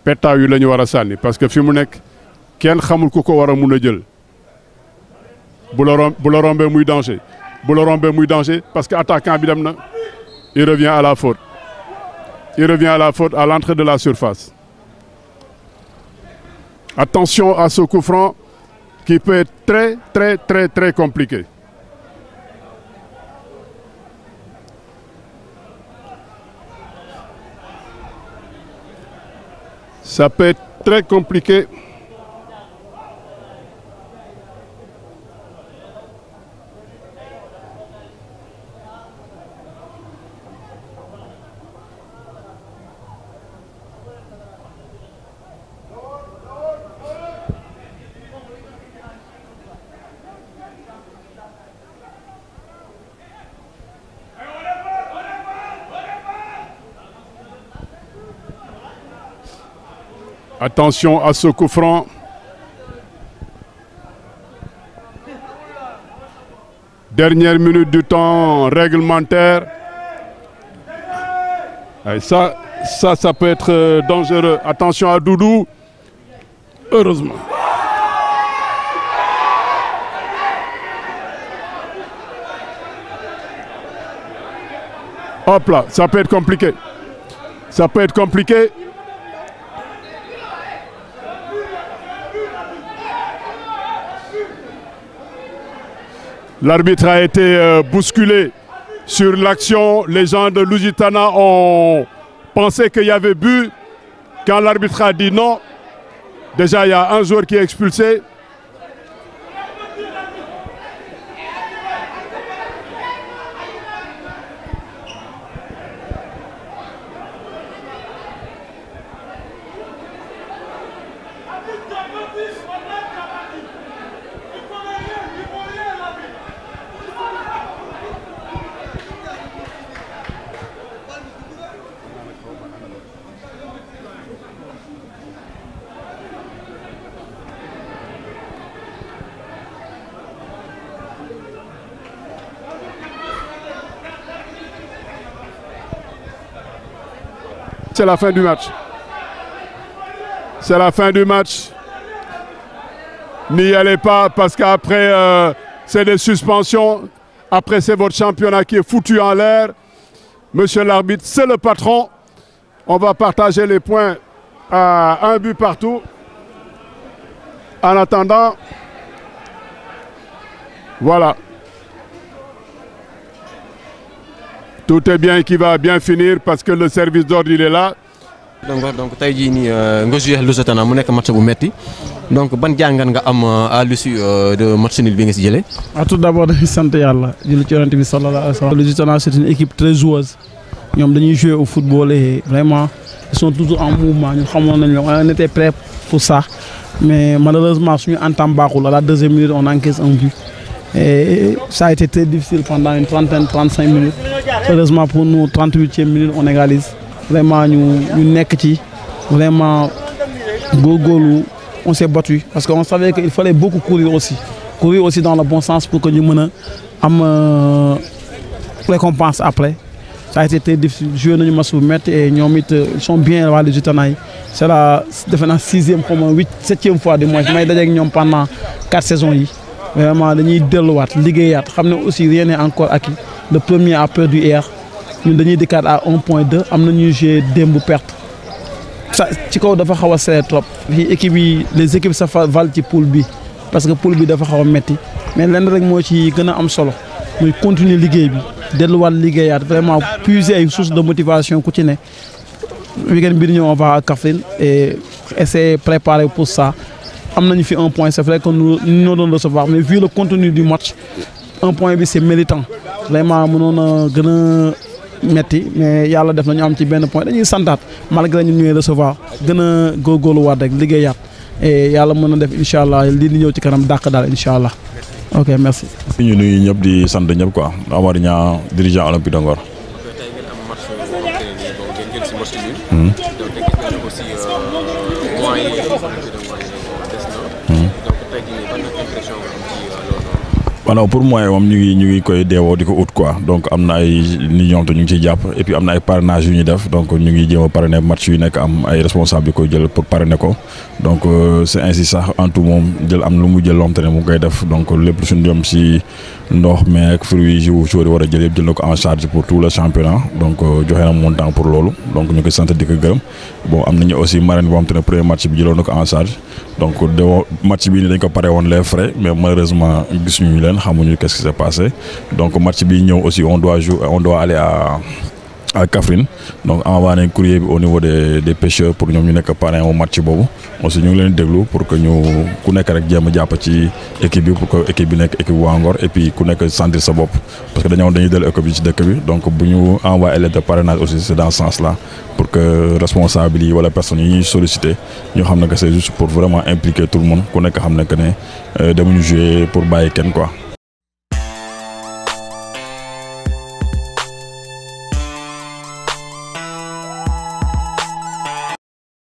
[SPEAKER 1] petaaw yu la ñu war a sànni parce que fi mu nekk kenn xamul ku ko war a mun a jël bu la rombee muy danger parce que attaquant bi dem na il revient à la faute à l'entrée de la surface. Attention à ce coup franc qui peut être très, très, très, très compliqué. Ça peut être très compliqué. Attention à ce coup franc. Dernière minute du temps réglementaire. Et ça peut être dangereux. Attention à Doudou. Heureusement. Hop là, ça peut être compliqué. L'arbitre a été bousculé sur l'action. Les gens de Lusitana ont pensé qu'il y avait but. Quand l'arbitre a dit non, déjà il y a un joueur qui est expulsé. C'est la fin du match. N'y allez pas parce qu'après, c'est des suspensions. Après, c'est votre championnat qui est foutu en l'air. Monsieur l'arbitre, c'est le patron. On va partager les points à un but partout. En attendant, voilà. Tout est bien qui va bien finir parce que le service d'ordre il est là.
[SPEAKER 2] Donc tey jii nii nga joué Lusitana mu nekk match bu metti donc ban jàngat nga am à l'issue de match nul bi nga si jëlee.
[SPEAKER 3] Tout d'abord dañuy sant yàlla julli ci Yonent bi sallallahu alayhi wa sallam. Lusitana c'est une équipe très joueuse ñoom dañuy jouer au football et vraiment ils sont toujours en mouvement ñu xamoon nañu on était prêt pour ça mais malheureusement suñu entame baaxul à la deuxième minute on encaisse un but Et ça a été très difficile pendant une trentaine, 35 minutes. Heureusement pour nous, 38e minute, on égalise. Vraiment, nous vraiment, on s'est battu. Parce qu'on savait qu'il fallait beaucoup courir aussi. Courir aussi dans le bon sens pour que nous ayons récompense après. Ça a été très difficile. Jouer dans le match et ils sont bien à Lusitana. C'est la 6e, 7e fois de moi. Je suis avec eux pendant 4 saisons. Vraiment, nous avons aussi rien n'est encore acquis. Le premier a perdu hier. Nous avons décalé à 1.2. Nous avons joué deux pertes. C'est trop. Les équipes se valent pour poule B. Parce que poule B dafa xawa metti mais lenn rek mo ci gëna am solo muy continuer liggéey bi delluwaat liggéeyaat vraiment puiser ay sources de motivation ku ci ne week-end bi ñëw on va à Kaffrine et essayer préparer pour ça am nañu fi un point c'est vrai que nous doon recevoir mais vu le contenu du match un point bi c'est méritant vraiment mënoon gëna metti mais yàlla def nañu am ci benn point dañuy santaat malgré ñu ñuy recevoir gëna góorgóorluwaat rek liggéeyaat et yàlla mën na def incha allah lii di ñëw ci kanam dàq daal incha allah ok merci.
[SPEAKER 4] ñu nuyu ñëpp di sant ñëpp quoi Amady Niang dirigeant Olympique de Ngor. Alors pour moi moom ñu ngi koy deewoo di ko ut quoi donc am na ay nit ñoom te ñu ngi ciy jàpp et puis am na ay parrainage yu ñuy def donc ñu ngi jéem a parrainer match yu nekk am ay responsable yu koy jël pour parrainer ko donc c'est ainsi sax en tout moom jël am lu mu jël lom te ne mu koy def donc lépp suñu jëm si ndox meek fruits yi joueurs yi war a jël yëpp jël na ko en charge pour tout le championnat donc joxe na montant pour loolu donc ñu koy sant di ko gërëm bon am nañu aussi marraine boo xam te ne premier match bi jëloon na ko en charge donc de match bii ni dañ ko pare woon les frais mais malheureusement gisuñu leen xamuñu qu'est-ce qui s'est passé donc match bi ñëw aussi on doit aller à Kaffrine donc envoyer un courrier au niveau des pêcheurs pour ñoom ñu nekk parrain au match boobu aussi ñu ngi leen déglu pour que ñu ku nekk rek jéem a jàpp ci équipe bi pour que équipe bi nekk équipe waa Ngor et puis ku nekk sentir sa bopp parce que dañuy dellu équipe bi ci dëkk bi donc bu ñu envoyer lettre de parrainage aussi c'est dans ce sens là pour que responsable yi wala personnes yi ñuy solliciter ñu xam ne que c'est juste pour vraiment impliquer tout le monde ku nekk xam ne que ne demuñu jouer pour bàyyi kenn quoi.